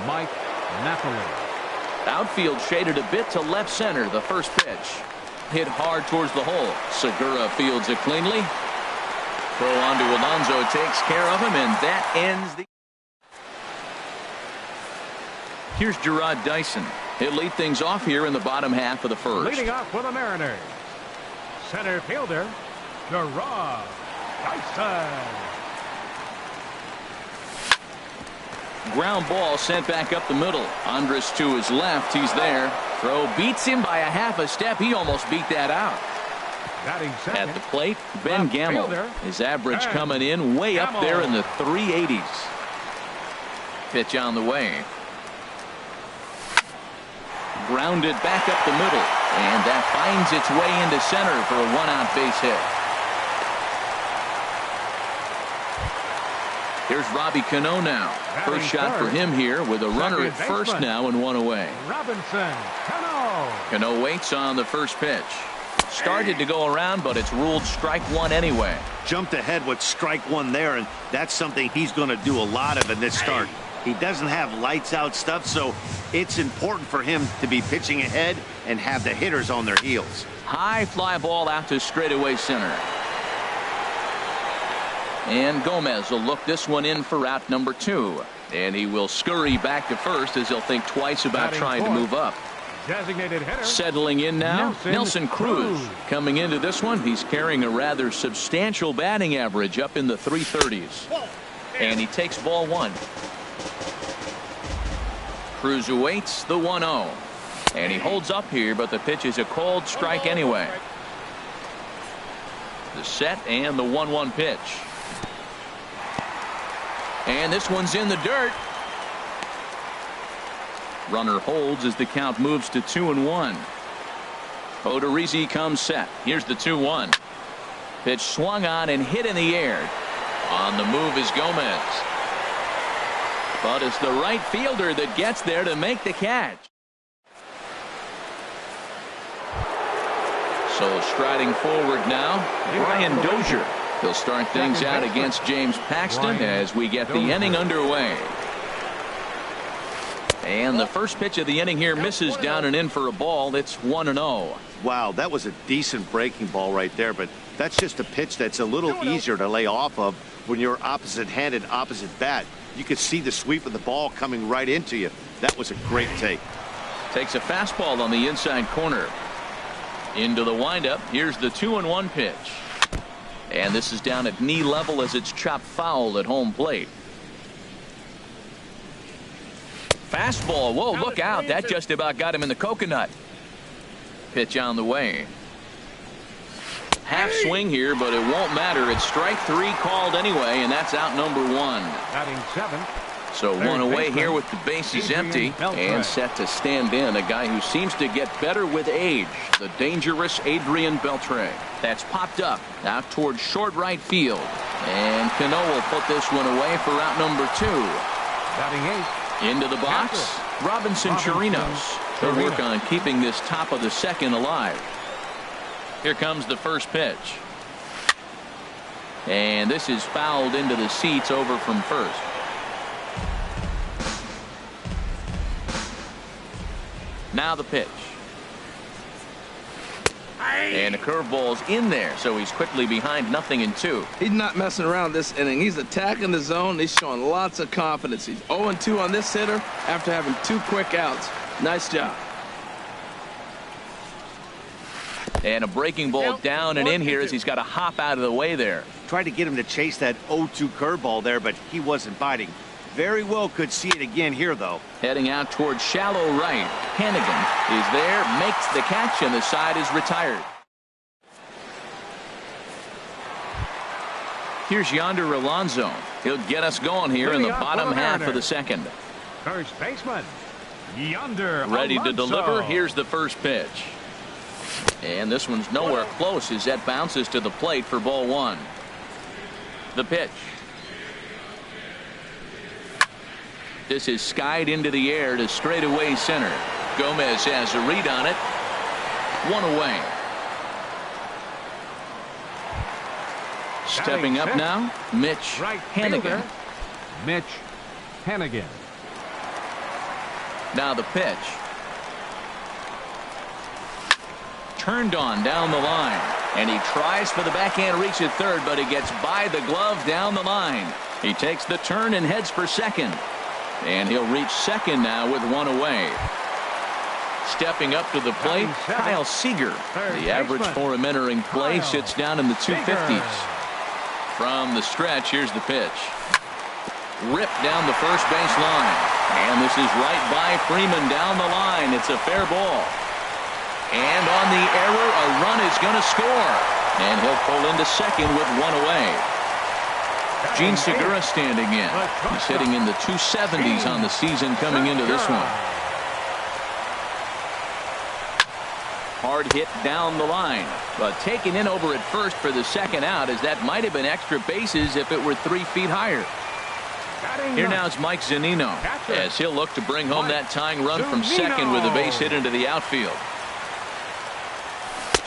Mike Napoli. Outfield shaded a bit to left center. The first pitch. Hit hard towards the hole. Segura fields it cleanly. Throw on to Alonso takes care of him, and that ends the... Here's Gerard Dyson. He'll lead things off here in the bottom half of the first. Leading off for the Mariners, center fielder, Gerard Dyson. Ground ball sent back up the middle. Andrus to his left. He's there. Throw beats him by a half a step. He almost beat that out. At the plate, Ben Gamble. His average coming in way up there in the 380s. Pitch on the way. Grounded back up the middle. And that finds its way into center for a one-out base hit. Here's Robbie Cano now. First shot for him here with a runner at first now and one away. Robinson Cano. Cano waits on the first pitch. Started to go around, but it's ruled strike one anyway. Jumped ahead with strike one there, and that's something he's going to do a lot of in this start. He doesn't have lights out stuff, so it's important for him to be pitching ahead and have the hitters on their heels. High fly ball out to straightaway center. And Gomez will look this one in for out number 2. And he will scurry back to first as he'll think twice about trying to move up. Designated hitter. Settling in now, Nelson Cruz. Coming into this one, he's carrying a rather substantial batting average up in the 330s. And he takes ball one. Cruz awaits the 1-0. And he holds up here, but the pitch is a called strike anyway. The set and the 1-1 pitch. And this one's in the dirt. Runner holds as the count moves to 2-1. Odorizzi comes set. Here's the 2-1. Pitch swung on and hit in the air. On the move is Gomez. But it's the right fielder that gets there to make the catch. So striding forward now, Brian Dozier. He'll start things out against James Paxton as we get the inning underway. And the first pitch of the inning here misses down and in for a ball. It's 1-0. Wow, that was a decent breaking ball right there, but that's just a pitch that's a little easier to lay off of when you're opposite-handed, opposite bat. You could see the sweep of the ball coming right into you. That was a great take. Takes a fastball on the inside corner. Into the windup. Here's the 2-1 pitch. And this is down at knee level as it's chopped foul at home plate. Fastball. Whoa, look out. That just about got him in the coconut. Pitch on the way. Half swing here, but it won't matter. It's strike 3 called anyway, and that's out number 1. Batting 7th. So one away here with the bases empty and set to stand in. A guy who seems to get better with age, the dangerous Adrian Beltre. That's popped up out towards short right field. And Cano will put this one away for out number 2. Batting 8th. Into the box, Robinson Chirinos. He'll work on keeping this top of the second alive. Here comes the first pitch. And this is fouled into the seats over from first. Now the pitch. And the curveball's in there, so he's quickly behind 0-2. He's not messing around this inning. He's attacking the zone. He's showing lots of confidence. He's 0-2 on this hitter after having 2 quick outs. Nice job. And a breaking ball down and in here as he's got to hop out of the way there. Tried to get him to chase that 0-2 curveball there, but he wasn't biting. Very well could see it again here, though. Heading out towards shallow right. Hannigan is there, makes the catch, and the side is retired. Here's Yonder Alonso. He'll get us going here in the bottom half of the second. First baseman, Yonder Ready Alonso. to deliver. Here's the first pitch. And this one's nowhere close as that bounces to the plate for ball 1. The pitch. This is skied into the air to straightaway center. Gomez has a read on it. 1 away. Stepping up now, Mitch Hannigan. Mitch Hannigan. Now the pitch. Turned on down the line. And he tries for the backhand reach at third, but he gets by the glove down the line. He takes the turn and heads for second. And he'll reach second now with 1 away. Stepping up to the plate, Kyle Seager. The average for him entering play sits down in the 250s. From the stretch, here's the pitch. Ripped down the first base line. And this is right by Freeman down the line. It's a fair ball. And on the error, a run is going to score. And he'll pull into second with 1 away. Gene Segura standing in. He's hitting in the 270s on the season coming into this one. Hard hit down the line, but taken in over at first for the second out, as that might have been extra bases if it were 3 feet higher. Here now is Mike Zunino as he'll look to bring home that tying run from second with a base hit into the outfield.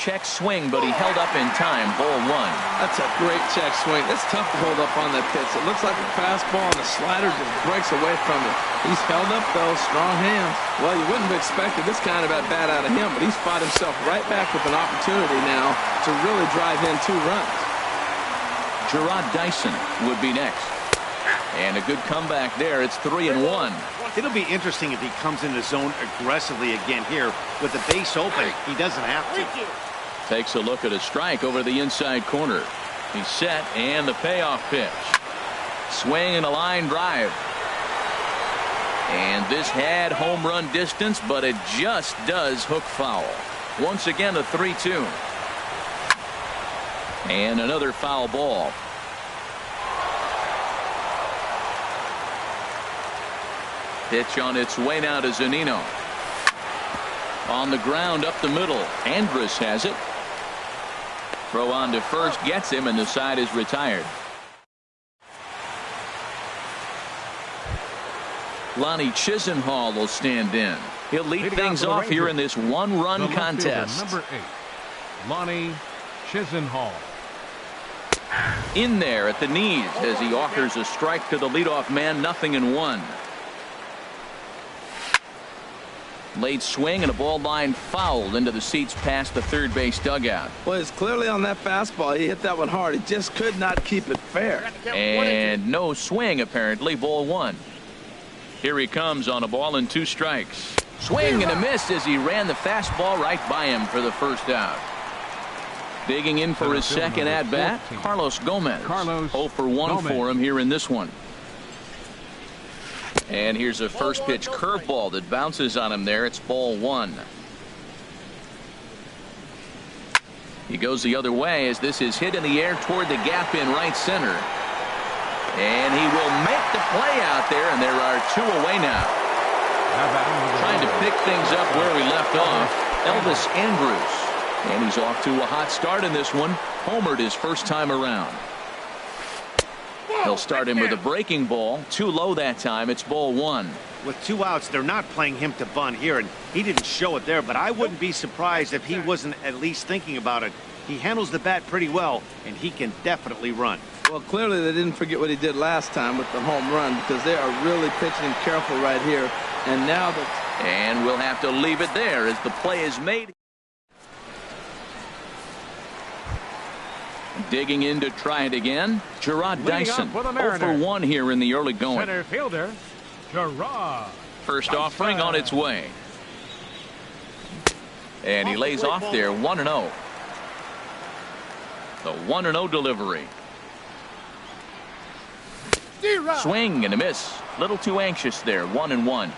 Check swing, but he held up in time. Ball 1. That's a great check swing. It's tough to hold up on that pitch. It looks like a fastball, and the slider just breaks away from it. He's held up, though. Strong hands. Well, you wouldn't have expected this kind of at-bat out of him, but he's fought himself right back with an opportunity now to really drive in 2 runs. Gerard Dyson would be next. And a good comeback there. It's 3-1. It'll be interesting if he comes in the zone aggressively again here. With the base open, he doesn't have to. Takes a look at a strike over the inside corner. He's set, and the payoff pitch. Swing and a line drive. And this had home run distance, but it just does hook foul. Once again, a 3-2. And another foul ball. Pitch on its way now to Zunino. On the ground up the middle. Andrus has it. Throw on to first gets him, and the side is retired. Lonnie Chisenhall will stand in. He'll lead things off here in this 1-run contest. Number 8, Lonnie Chisenhall. In there at the knees as he offers a strike to the leadoff man. 0-1. Late swing and a ball line foul into the seats past the third base dugout. Well, it's clearly on that fastball. He hit that one hard. He just could not keep it fair. And no swing, apparently. Ball one. Here he comes on a ball and 2 strikes. Swing and a miss as he ran the fastball right by him for the first out. Digging in for his second at-bat, Carlos Gomez. 0 for 1 for him here in this one. And here's a first pitch curveball that bounces on him there. It's ball 1. He goes the other way as this is hit in the air toward the gap in right center. And he will make the play out there, and there are 2 away now. Trying to pick things up where we left off, Elvis Andrus. And he's off to a hot start in this one. Homered his first time around. He'll start him with a breaking ball. Too low that time. It's ball 1. With 2 outs, they're not playing him to bunt here, and he didn't show it there, but I wouldn't be surprised if he wasn't at least thinking about it. He handles the bat pretty well, and he can definitely run. Well, clearly they didn't forget what he did last time with the home run, because they are really pitching careful right here. And now that... And we'll have to leave it there as the play is made. Digging in to try it again, Gerard Dyson. 0 for 1 here in the early going. Center fielder, Gerard. First offering on its way. And he lays off there 1-0. The 1-0 delivery. Swing and a miss. Little too anxious there. 1-1.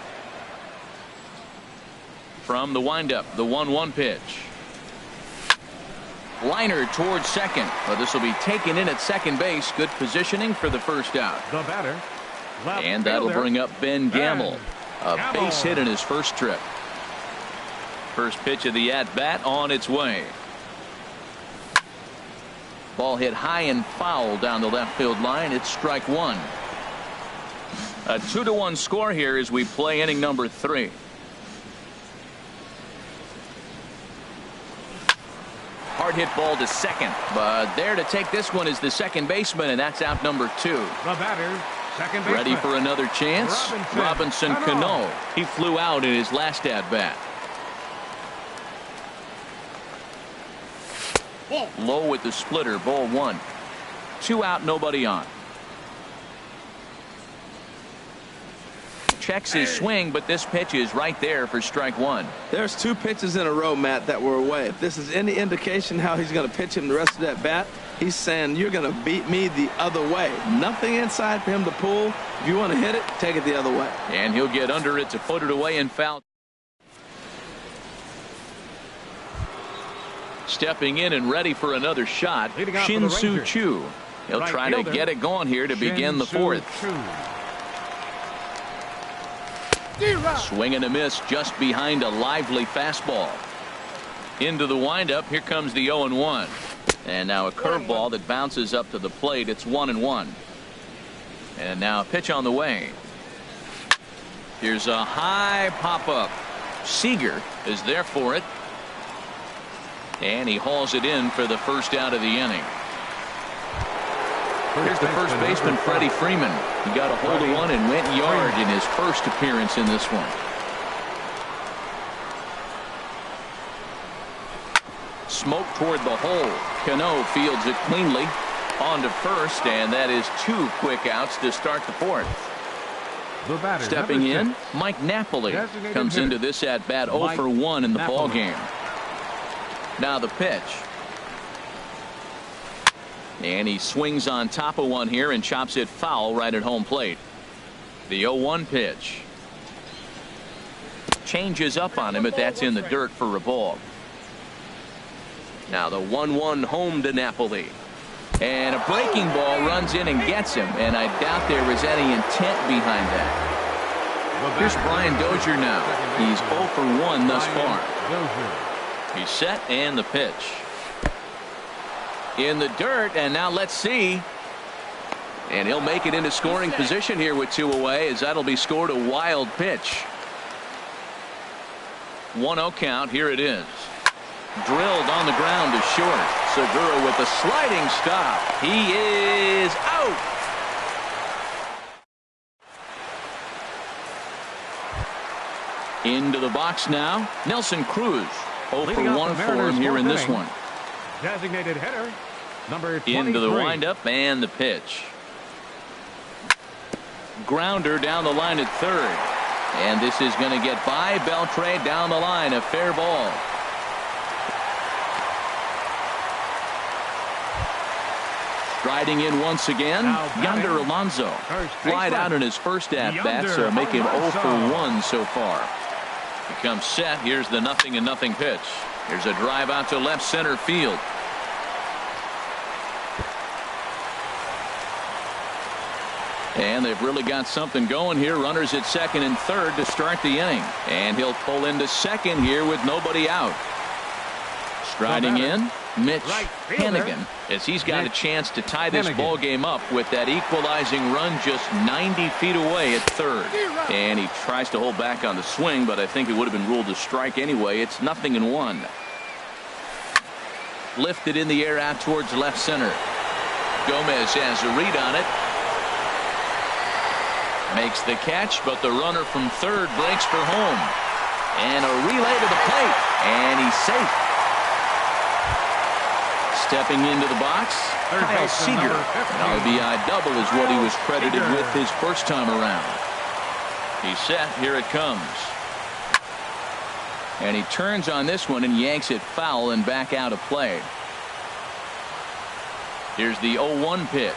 From the windup, the 1-1 pitch. Liner towards second. Well, this will be taken in at second base. Good positioning for the first out. The batter. And that'll bring up Ben Gamble. A base hit in his first trip. First pitch of the at-bat on its way. Ball hit high and foul down the left field line. It's strike 1. A 2-1 score here as we play inning number 3. Hard hit ball to second, but there to take this one is the second baseman, and that's out number 2. The batter, second baseman. Ready for another chance? Robinson Cano. He flew out in his last at bat. Low with the splitter, ball 1. 2 out, nobody on. Checks his swing, but this pitch is right there for strike 1. There's 2 pitches in a row, Matt, that were away. If this is any indication how he's going to pitch him the rest of that bat, he's saying you're going to beat me the other way. Nothing inside for him to pull. If you want to hit it, take it the other way. And he'll get under it to put it away and foul. Stepping in and ready for another shot, Shin-Soo Choo. He'll try to get it going here to begin the 4th. Swing and a miss just behind a lively fastball. Into the windup. Here comes the 0-1. And now a curveball that bounces up to the plate. It's 1-1. And now a pitch on the way. Here's a high pop-up. Seager is there for it. And he hauls it in for the first out of the inning. Here's the first baseman, Freddie Freeman. He got a hold of one and went yard in his first appearance in this one. Smoke toward the hole. Cano fields it cleanly. On to first, and that is 2 quick outs to start the 4th. The batter, stepping in, Mike Napoli comes into this at bat 0 for 1 in the ball game. Now the pitch. And he swings on top of one here and chops it foul right at home plate. The 0-1 pitch. Changes up on him, but that's in the dirt for a ball. Now the 1-1 home to Napoli. And a breaking ball runs in and gets him, and I doubt there was any intent behind that. Here's Brian Dozier now. He's 0 for 1 thus far. He's set, and the pitch. In the dirt, and now let's see. And he'll make it into scoring position here with 2 away, as that'll be scored a wild pitch. 1-0 count. Here it is. Drilled on the ground to short. Segura with a sliding stop. He is out. Into the box now. Nelson Cruz. 0 for Leading off 1 the for him Mariners' here in fourth this inning, one. Designated hitter, number 23. Into the windup and the pitch. Grounder down the line at third. And this is going to get by Beltre down the line. A fair ball. Striding in once again, Yonder Alonso. Flied out in his first at-bat, so make him 0 for 1 so far. He comes set. Here's the 0-0 pitch. Here's a drive out to left center field. And they've really got something going here. Runners at second and third to start the inning. And he'll pull into second here with nobody out. Striding in, Mitch Hannigan, as he's got a chance to tie this ball game up with that equalizing run just 90 feet away at third. And he tries to hold back on the swing, but I think it would have been ruled a strike anyway. It's 0-1. Lifted in the air out towards left center. Gomez has a read on it. Makes the catch, but the runner from third breaks for home. And a relay to the plate, and he's safe. Stepping into the box, Kyle Seager. An RBI double is what he was credited with his first time around. He's set. Here it comes. And he turns on this one and yanks it foul and back out of play. Here's the 0-1 pitch.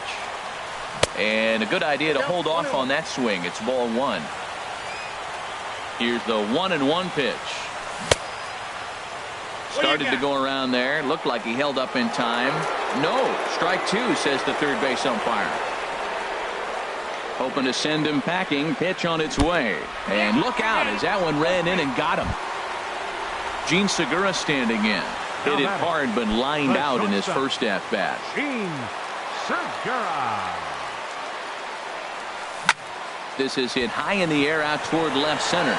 And a good idea to hold off on that swing. It's ball one. Here's the 1-1 pitch. Started to go around there. Looked like he held up in time. No. Strike two, says the third base umpire. Hoping to send him packing. Pitch on its way. And look out as that one ran in and got him. Gene Segura standing in. Hit it hard but lined out in his first at-bat. Gene Segura. This is hit high in the air out toward left center.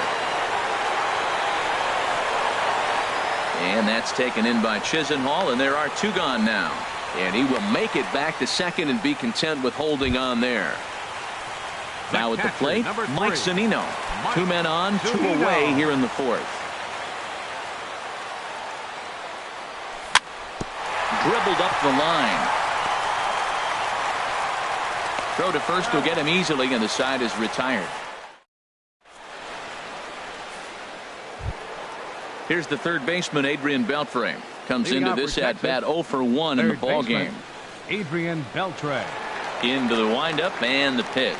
And that's taken in by Chisenhall, and there are two gone now. And he will make it back to second and be content with holding on there. Now at the plate, Mike Zunino. 2 men on, 2 away here in the fourth. Dribbled up the line. Throw to first will get him easily, and the side is retired. Here's the third baseman, Adrian Beltre. Comes into this at-bat 0 for 1 in the ball game. Adrian Beltre. Into the windup and the pitch.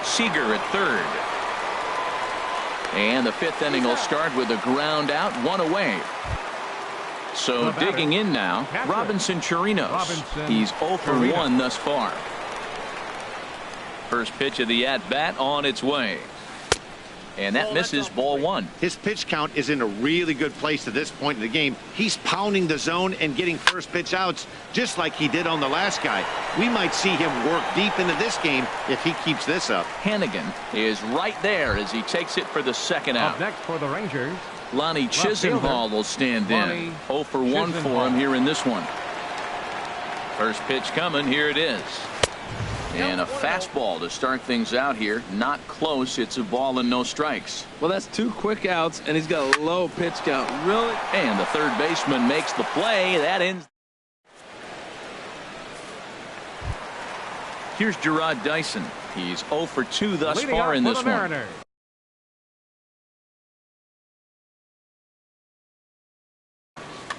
Seager at third. And the fifth inning will start with a ground out, 1 away. So digging in now, Robinson Chirinos. He's 0 for 1 thus far. First pitch of the at-bat on its way. And that misses, ball one. His pitch count is in a really good place at this point in the game. He's pounding the zone and getting first pitch outs just like he did on the last guy. We might see him work deep into this game if he keeps this up. Hannigan is right there as he takes it for the second out. Up next for the Rangers, Lonnie Chisenhall will stand in. 0 for 1 for him here in this one. First pitch coming. Here it is. And a fastball to start things out here. Not close. It's a ball and no strikes. Well, that's 2 quick outs, and he's got a low pitch count. Really? And the third baseman makes the play. That ends. Here's Gerard Dyson. He's 0 for 2 thus far in this one.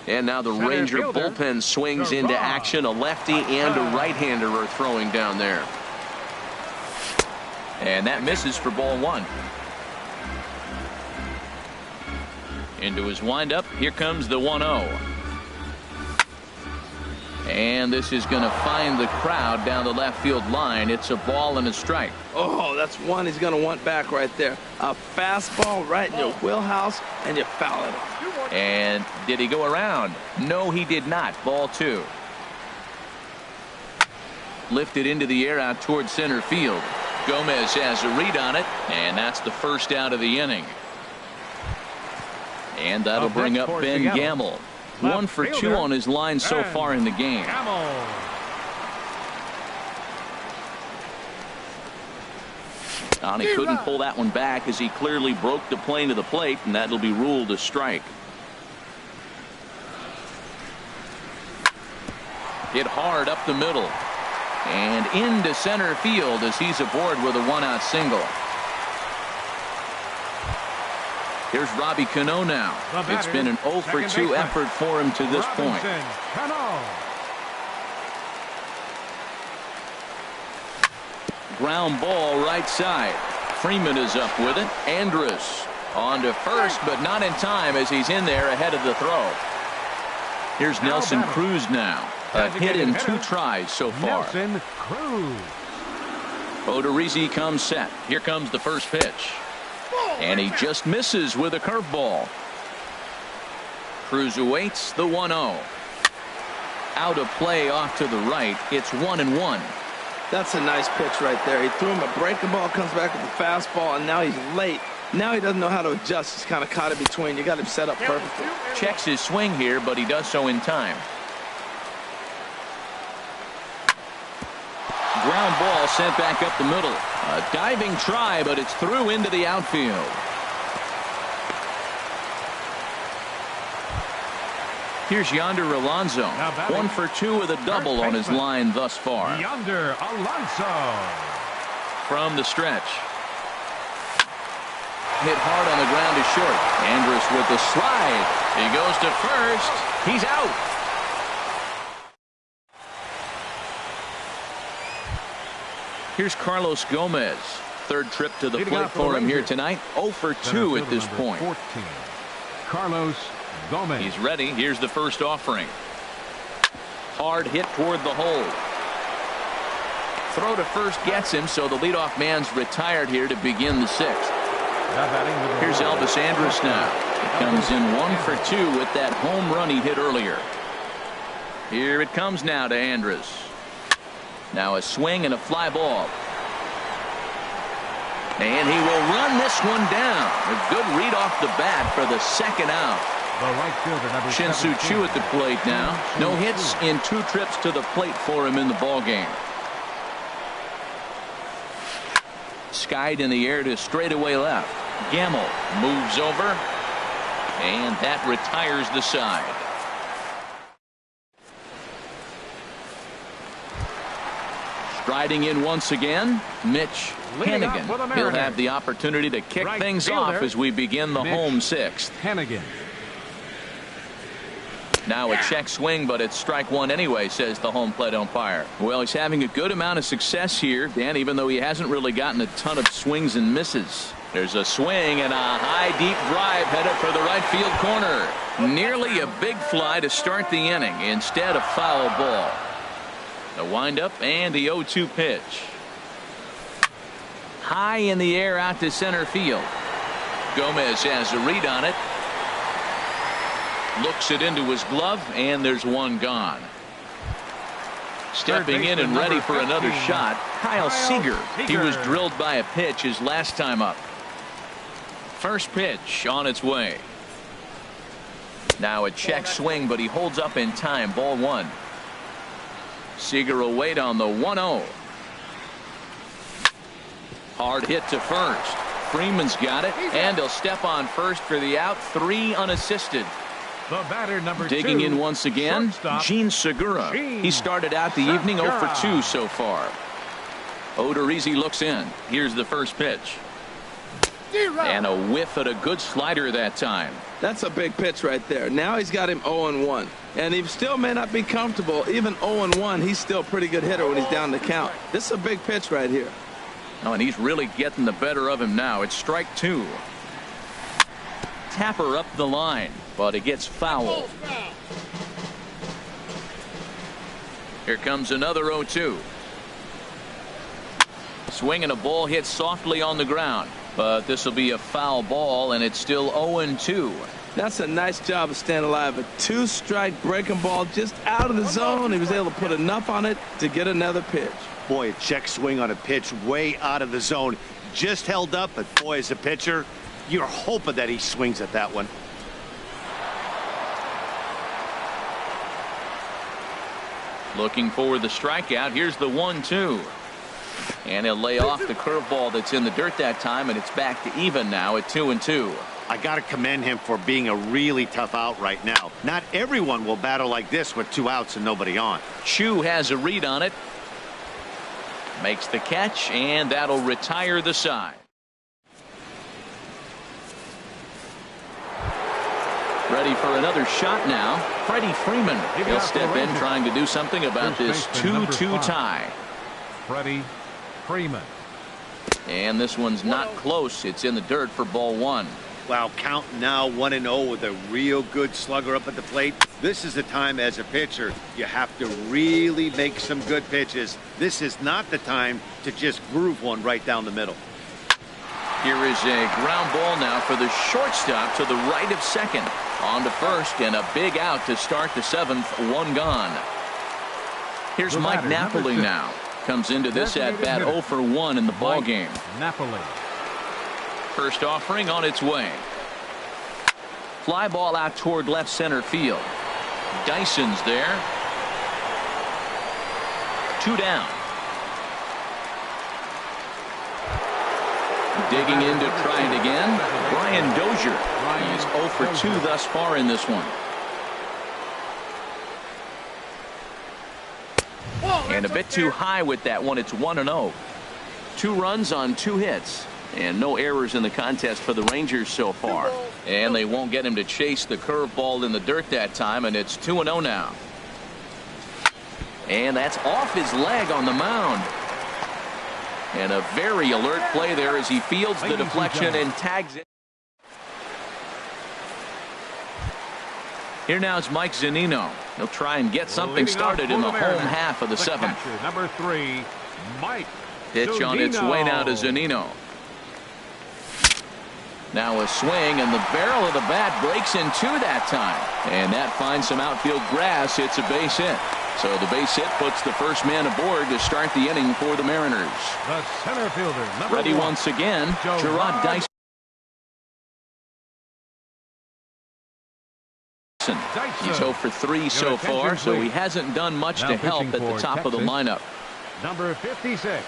And now the Ranger bullpen swings into action. A lefty and a right-hander are throwing down there. And that misses for ball one. Into his windup. Here comes the 1-0. And this is going to find the crowd down the left field line. It's a ball and a strike. Oh, that's one he's going to want back right there. A fastball right in your wheelhouse, and you foul it. And did he go around? No, he did not. Ball two. Lifted into the air out towards center field. Gomez has a read on it, and that's the first out of the inning. And that'll bring up Ben Gamble. 1 for 2 on his line so far in the game. And he couldn't pull that one back as he clearly broke the plane to the plate, and that'll be ruled a strike. Hit hard up the middle and into center field as he's aboard with a 1-out single. Here's Robbie Cano now. It's been an 0 for 2 effort for him to this point. Ground ball right side. Freeman is up with it. Andrus on to first, but not in time as he's in there ahead of the throw. Here's Nelson Cruz now. A hit in 2 tries so far. Nelson Cruz. Odorizzi comes set. Here comes the first pitch. And he just misses with a curveball. Cruz awaits the 1-0. Out of play off to the right. It's 1-1. That's a nice pitch right there. He threw him a breaking ball, comes back with a fastball, and now he's late. Now he doesn't know how to adjust. He's kind of caught in between. You got him set up perfectly. Checks his swing here, but he does so in time. Ground ball sent back up the middle. A diving try, but it's through into the outfield. Here's Yonder Alonso. 1 for 2 with a double on his line thus far. Yonder Alonso. From the stretch. Hit hard on the ground to short. Andrus with the slide. He goes to first. He's out. Here's Carlos Gomez. 3rd trip to the plate for him here tonight. 0 for 2 at this point. 14. Carlos Gomez. He's ready. Here's the first offering. Hard hit toward the hole. Throw to first gets him, so the leadoff man's retired here to begin the 6th. Here's Elvis Andrus now. He comes in 1 for 2 with that home run he hit earlier. Here it comes now to Andrus. Now a swing and a fly ball. And he will run this one down. A good read off the bat for the 2nd out. Shin-Soo Choo at the plate now. No hits in 2 trips to the plate for him in the ballgame. Skied in the air to straightaway left. Gamble moves over. And that retires the side. Striding in once again, Mitch Hennigan. He'll have the opportunity to kick things off as we begin the home 6th. Hennigan. Now a check swing, but it's strike 1 anyway, says the home plate umpire. Well, he's having a good amount of success here, Dan, even though he hasn't really gotten a ton of swings and misses. There's a swing and a high deep drive headed for the right field corner. Nearly a big fly to start the inning. Instead, a foul ball. The windup and the 0-2 pitch. High in the air out to center field. Gomez has a read on it. Looks it into his glove, and there's one gone. Stepping in and ready for another shot, Kyle Seager. He was drilled by a pitch his last time up. First pitch on its way. Now a check swing, but he holds up in time. Ball 1. Seager will wait on the 1-0. Hard hit to first. Freeman's got it, and he'll step on first for the out. 3 unassisted. The batter, number 2. Digging in once again, Gene Segura. He started out the evening 0 for 2 so far. Odorizzi looks in. Here's the first pitch. And a whiff at a good slider that time. That's a big pitch right there. Now he's got him 0-1. And he still may not be comfortable. Even 0-1, he's still a pretty good hitter when he's down the count. This is a big pitch right here. Oh, and he's really getting the better of him now. It's strike 2. Tapper up the line, but it gets foul. Here comes another 0-2. Swing and a ball hit softly on the ground. But this will be a foul ball, and it's still 0-2. That's a nice job of staying alive. A 2-strike breaking ball just out of the zone. He was able to put enough on it to get another pitch. Boy, a check swing on a pitch way out of the zone. Just held up, but boy, as a pitcher, you're hoping that he swings at that one. Looking for the strikeout. Here's the 1-2. And he'll lay off the curveball that's in the dirt that time, and it's back to even now at 2-2. I got to commend him for being a really tough out right now. Not everyone will battle like this with 2 outs and nobody on. Chu has a read on it. Makes the catch, and that'll retire the side. Ready for another shot now. Freddie Freeman. He'll step in trying to do something about this 2-2 tie. Freddie Freeman. And this one's not close. It's in the dirt for ball 1. Wow, count now 1-0 with a real good slugger up at the plate. This is the time as a pitcher you have to really make some good pitches. This is not the time to just groove one right down the middle. Here is a ground ball now for the shortstop to the right of second. On to first, and a big out to start the 7th. 1 gone. Here's Mike Napoli now. Comes into this at bat 0 for 1 in the ball game. Napoli. First offering on its way. Fly ball out toward left center field. Dyson's there. 2 down. Digging in to try it again. Brian Dozier. He's 0 for 2 thus far in this one. And a bit too high with that one. It's 1-0. 2 runs on 2 hits. And no errors in the contest for the Rangers so far. And they won't get him to chase the curveball in the dirt that time, and it's 2-0 now. And that's off his leg on the mound. And a very alert play there as he fields the deflection and tags it. Here now is Mike Zunino. He'll try and get something started in the home half of the 7th. Number 3, Mike. Pitch on its way now to Zunino. Now a swing, and the barrel of the bat breaks in 2 that time. And that finds some outfield grass. It's a base hit. So the base hit puts the first man aboard to start the inning for the Mariners. The center fielder, number Ready 1. once again, Gerard Dyson. He's 0 for 3 so far, so he hasn't done much to help at the top of the lineup. Number 56.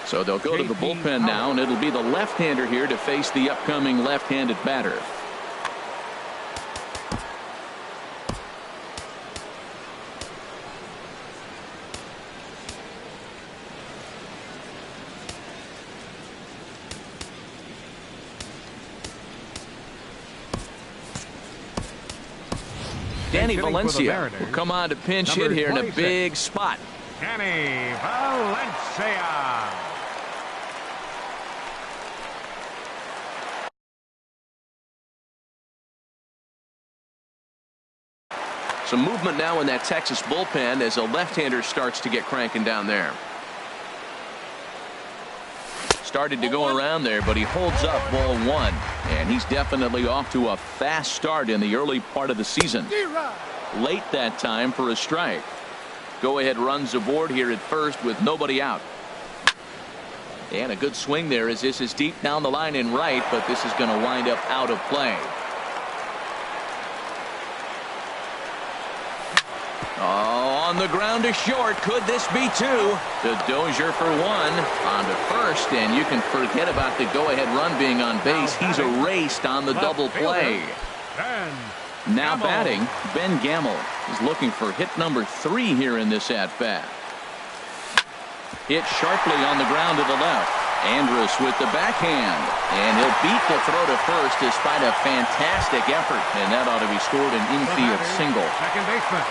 So they'll go to the bullpen now, and it'll be the left-hander here to face the upcoming left-handed batter. Danny Valencia will come on to pinch hit here in a big spot. Danny Valencia. Some movement now in that Texas bullpen as a left-hander starts to get cranking down there. Started to go around there, but he holds up ball 1. And he's definitely off to a fast start in the early part of the season. Late that time for a strike. Go-ahead runs aboard here at first with nobody out. And a good swing there as this is deep down the line in right, but this is going to wind up out of play. Oh, on the ground to short. Could this be 2? To Dozier for 1. On to first, and you can forget about the go-ahead run being on base. He's erased on the double play. Now batting, Ben Gamel is looking for hit number 3 here in this at-bat. Hit sharply on the ground to the left. Andrus with the backhand, and he'll beat the throw to first despite a fantastic effort, and that ought to be scored an infield single. Second baseman.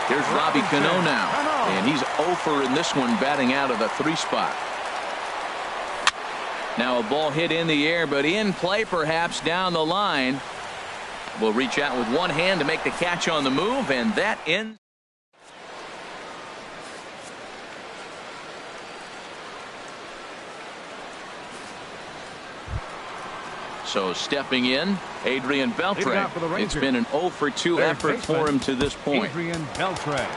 Here's Robbie Cano now, and he's 0 for in this one, batting out of the 3 spot. Now a ball hit in the air, but in play perhaps down the line. Will reach out with one hand to make the catch on the move, and that ends. So stepping in, Adrian Beltre. It's been an 0 for 2 effort for him to this point. Adrian Beltre.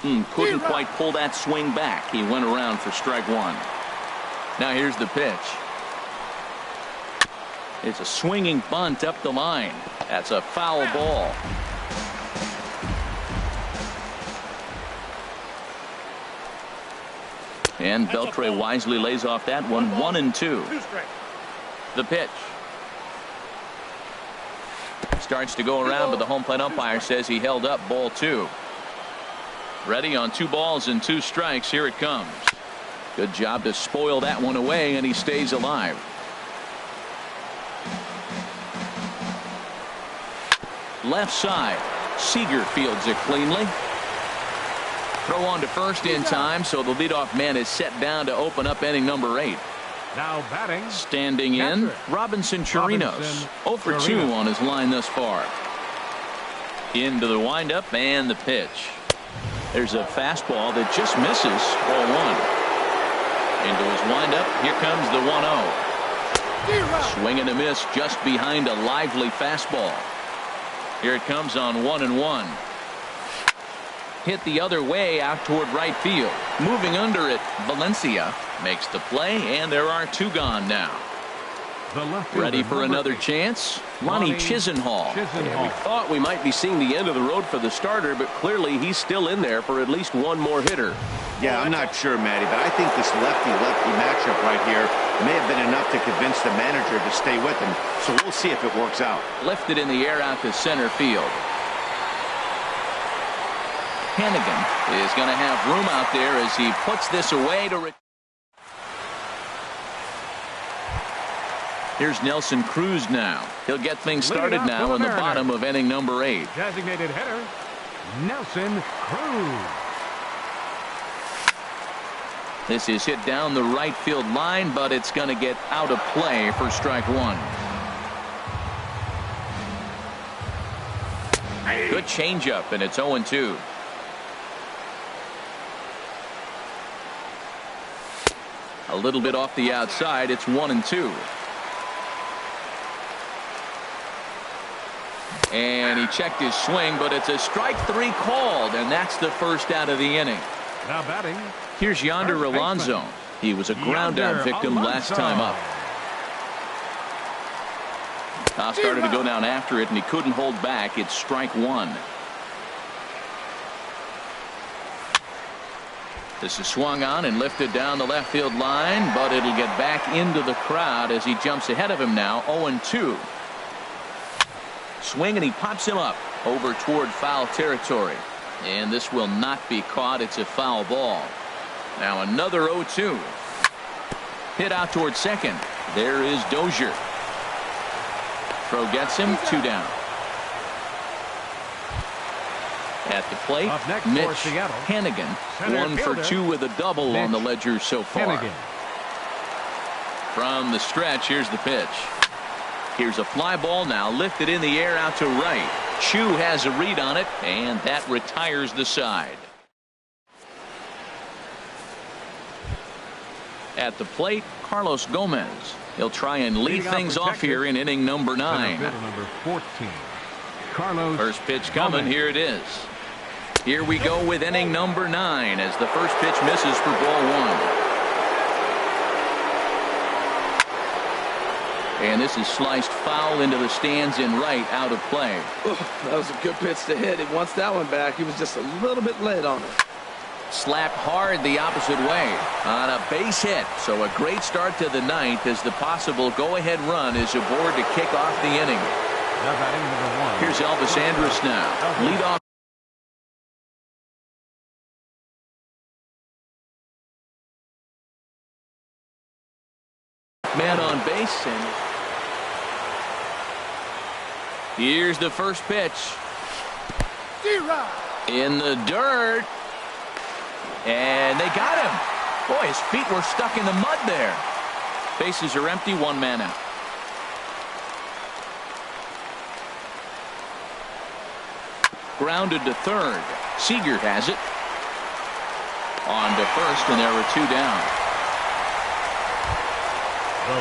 Couldn't quite pull that swing back. He went around for strike one. Now here's the pitch. It's a swinging bunt up the line. That's a foul ball. And Beltre wisely lays off that one. 1-2. The pitch. Starts to go around, but the home plate umpire says he held up ball 2. Ready on 2 balls and 2 strikes. Here it comes. Good job to spoil that one away, and he stays alive. Left side. Seager fields it cleanly. Throw on to first in time, so the leadoff man is set down to open up inning number 8. Now batting. Standing in, Robinson Chirinos. 0 for 2 on his line thus far. Into the windup and the pitch. There's a fastball that just misses. Ball 1. Into his windup. Here comes the 1-0. Swing and a miss just behind a lively fastball. Here it comes on 1-1. Hit the other way out toward right field. Moving under it, Valencia makes the play, and there are 2 gone now. Ready for another chance? Ronnie Chisenhall. We thought we might be seeing the end of the road for the starter, but clearly he's still in there for at least one more hitter. Yeah, I'm not sure, Matty, but I think this lefty-lefty matchup right here may have been enough to convince the manager to stay with him. So we'll see if it works out. Lifted in the air out to center field. Hannigan is going to have room out there as he puts this away to. Here's Nelson Cruz now. He'll get things started now in the bottom of inning number 8. Designated hitter, Nelson Cruz. This is hit down the right field line, but it's going to get out of play for strike 1. Good changeup, and it's 0-2. A little bit off the outside. It's 1-2. And he checked his swing, but it's a strike 3 called, and that's the first out of the inning. Now batting. Here's Yonder Alonso. He was a ground out victim last time up. Started to go down after it, and he couldn't hold back. It's strike 1. This is swung on and lifted down the left field line, but it'll get back into the crowd as he jumps ahead of him now. 0-2. Swing, and he pops him up over toward foul territory. And this will not be caught. It's a foul ball. Now another 0-2. Hit out toward second. There is Dozier. Throw gets him. 2 down. At the plate, Mitch Hannigan. 1 for 2 with a double on the ledger so far. From the stretch, here's the pitch. Here's a fly ball now lifted in the air out to right. Chu has a read on it, and that retires the side. At the plate, Carlos Gomez. He'll try and lead things off here in inning number 9. Number 14. Carlos First pitch coming. Here it is. Here we go with inning number 9 as the first pitch misses for ball 1. And this is sliced foul into the stands in right, out of play. That was a good pitch to hit. He wants that one back. He was just a little bit late on it. Slapped hard the opposite way on a base hit. So a great start to the 9th as the possible go-ahead run is aboard to kick off the inning. Here's Elvis Andrus now. Lead off. Man on base, and here's the first pitch. In the dirt. And they got him. Boy, his feet were stuck in the mud there. Bases are empty, 1 man out. Grounded to third. Seager has it. On to first, and there were 2 down.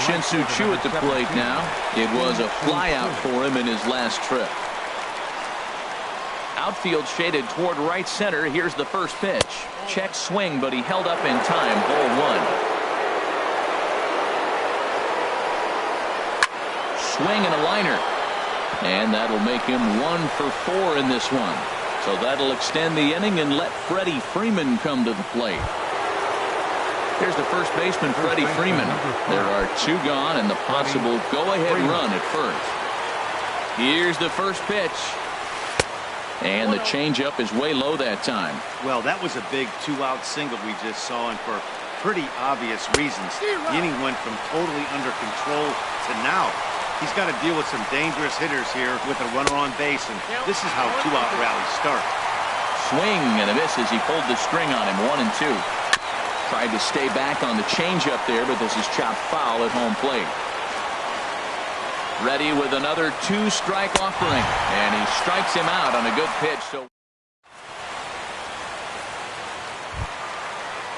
Shin-Soo Choo at the plate now. It was a flyout for him in his last trip. Outfield shaded toward right center. Here's the first pitch. Check swing, but he held up in time. Ball one. Swing and a liner. And that'll make him 1 for 4 in this one. So that'll extend the inning and let Freddie Freeman come to the plate. Here's the first baseman, Freddie Freeman. There are 2 gone and the possible go-ahead run at first. Here's the first pitch. And the changeup is way low that time. Well, that was a big 2-out single we just saw, and for pretty obvious reasons. The inning went from totally under control to now. He's got to deal with some dangerous hitters here with a runner on base, and this is how 2-out rallies start. Swing and a miss as he pulled the string on him. 1 and 2. Tried to stay back on the changeup there, but this is chopped foul at home plate. Ready with another 2-strike offering, and he strikes him out on a good pitch. So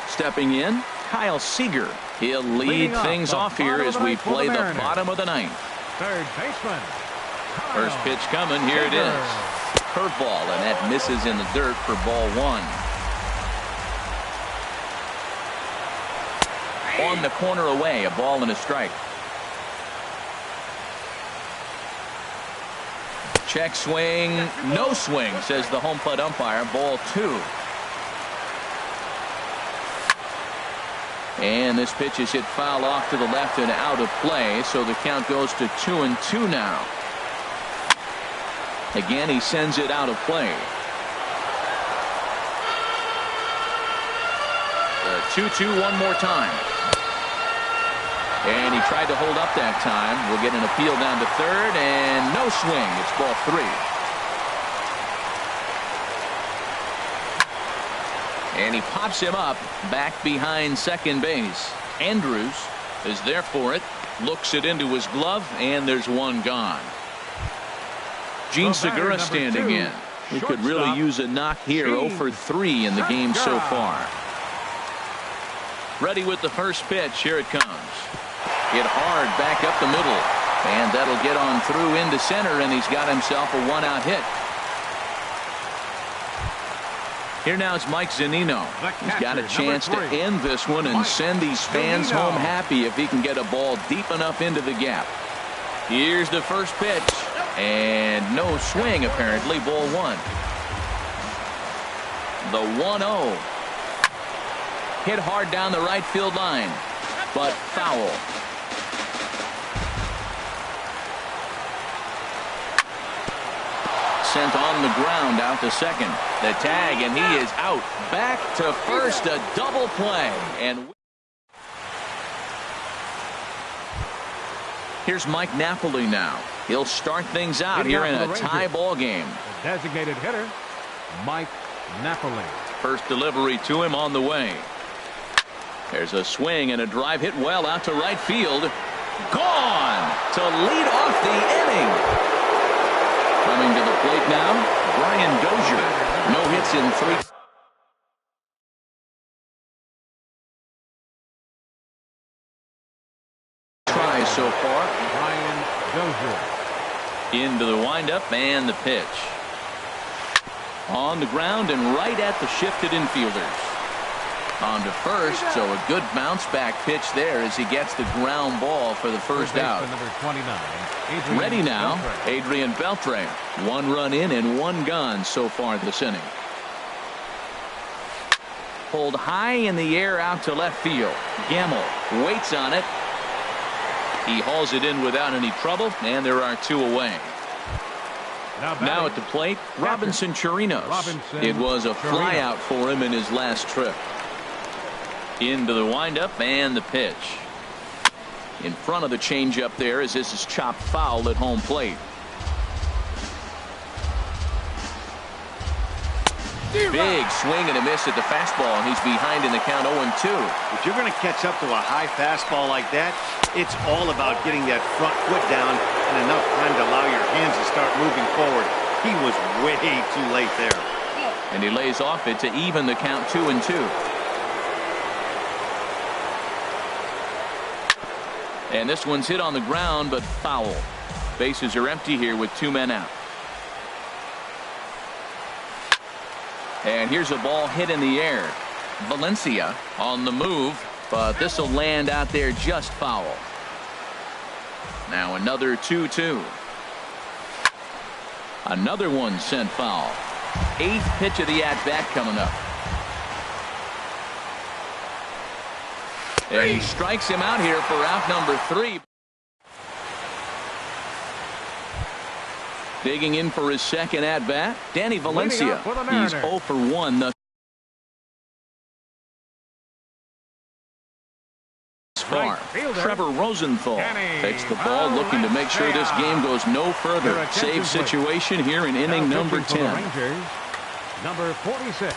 stepping in, Kyle Seager. He'll lead things off here as we play the bottom of the ninth. Third baseman. First pitch coming. Here it is. Curveball, and that misses in the dirt for ball 1. On the corner away, a ball and a strike. Check swing, no swing, says the home plate umpire. Ball 2. And this pitch is hit foul off to the left and out of play, so the count goes to 2 and 2 now. Again, he sends it out of play. The 2-2 one more time. And he tried to hold up that time. We'll get an appeal down to third, and no swing. It's ball 3. And he pops him up back behind second base. Andrews is there for it. Looks it into his glove, and there's 1 gone. Gene Segura standing in. He could really use a knock here. 0 for 3 in the game so far. Ready with the first pitch. Here it comes. Hit hard back up the middle, and that'll get on through into center, and he's got himself a 1-out hit. Here now is Mike Zunino. He's got a chance to end this one and send these fans home happy if he can get a ball deep enough into the gap. Here's the first pitch, and no swing apparently. Ball 1. The 1-0. Hit hard down the right field line, but foul. Sent on the ground out to second. The tag, and he is out. Back to first, a double play. And here's Mike Napoli now. He'll start things out here in a tie ball game. The designated hitter, Mike Napoli. First delivery to him on the way. There's a swing and a drive hit well out to right field. Gone to lead off the inning. Coming to the plate now, Brian Dozier. No hits in 3 tries so far. Brian Dozier. Into the windup and the pitch. On the ground and right at the shifted infielders. On to first, so a good bounce back pitch there as he gets the ground ball for the first out. Number 29. Ready now, Adrian Beltre. 1 run in and 1 gone so far this inning. Pulled high in the air out to left field. Gamble waits on it. He hauls it in without any trouble, and there are 2 away. Now at the plate, Robinson Chirinos. It was a flyout for him in his last trip. Into the windup and the pitch. In front of the changeup there as this is chopped foul at home plate. Big swing and a miss at the fastball, and he's behind in the count 0-2. If you're going to catch up to a high fastball like that, it's all about getting that front foot down and enough time to allow your hands to start moving forward. He was way too late there. And he lays off it to even the count 2-2. And this one's hit on the ground, but foul. Bases are empty here with 2 men out. And here's a ball hit in the air. Valencia on the move, but this will land out there just foul. Now another 2-2. Another one sent foul. 8th pitch of the at-bat coming up. And he strikes him out here for out number 3. Digging in for his second at-bat, Danny Valencia. He's 0 for 1 thus far. Trevor Rosenthal takes the ball, looking to make sure this game goes no further. Save situation here in inning number 10. Number 46,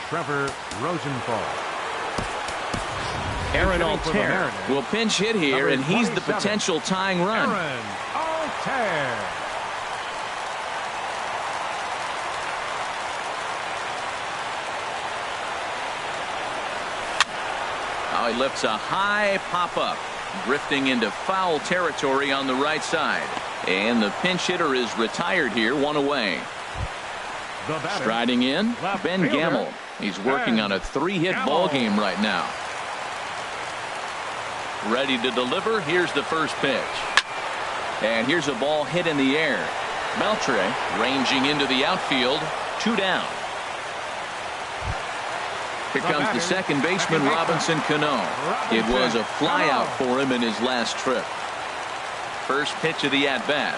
Trevor Rosenthal. Aaron Altair will pinch hit here, and he's the potential tying run. Aaron Altair. Now he lifts a high pop-up, drifting into foul territory on the right side. And the pinch hitter is retired here, 1 away. Striding in, Ben Gamble. He's working on a 3-hit ball game right now. Ready to deliver. Here's the first pitch. And here's a ball hit in the air. Beltre ranging into the outfield. 2 down. Here comes the second baseman, Robinson Cano. It was a flyout for him in his last trip. First pitch of the at-bat.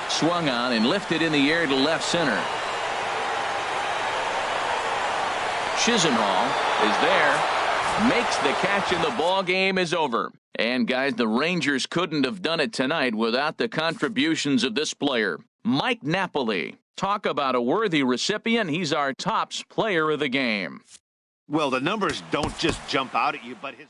Swung on and lifted in the air to left center. Chisenhall is there. Makes the catch, and the ball game is over. And guys, the Rangers couldn't have done it tonight without the contributions of this player, Mike Napoli. Talk about a worthy recipient. He's our tops player of the game. Well, the numbers don't just jump out at you, but his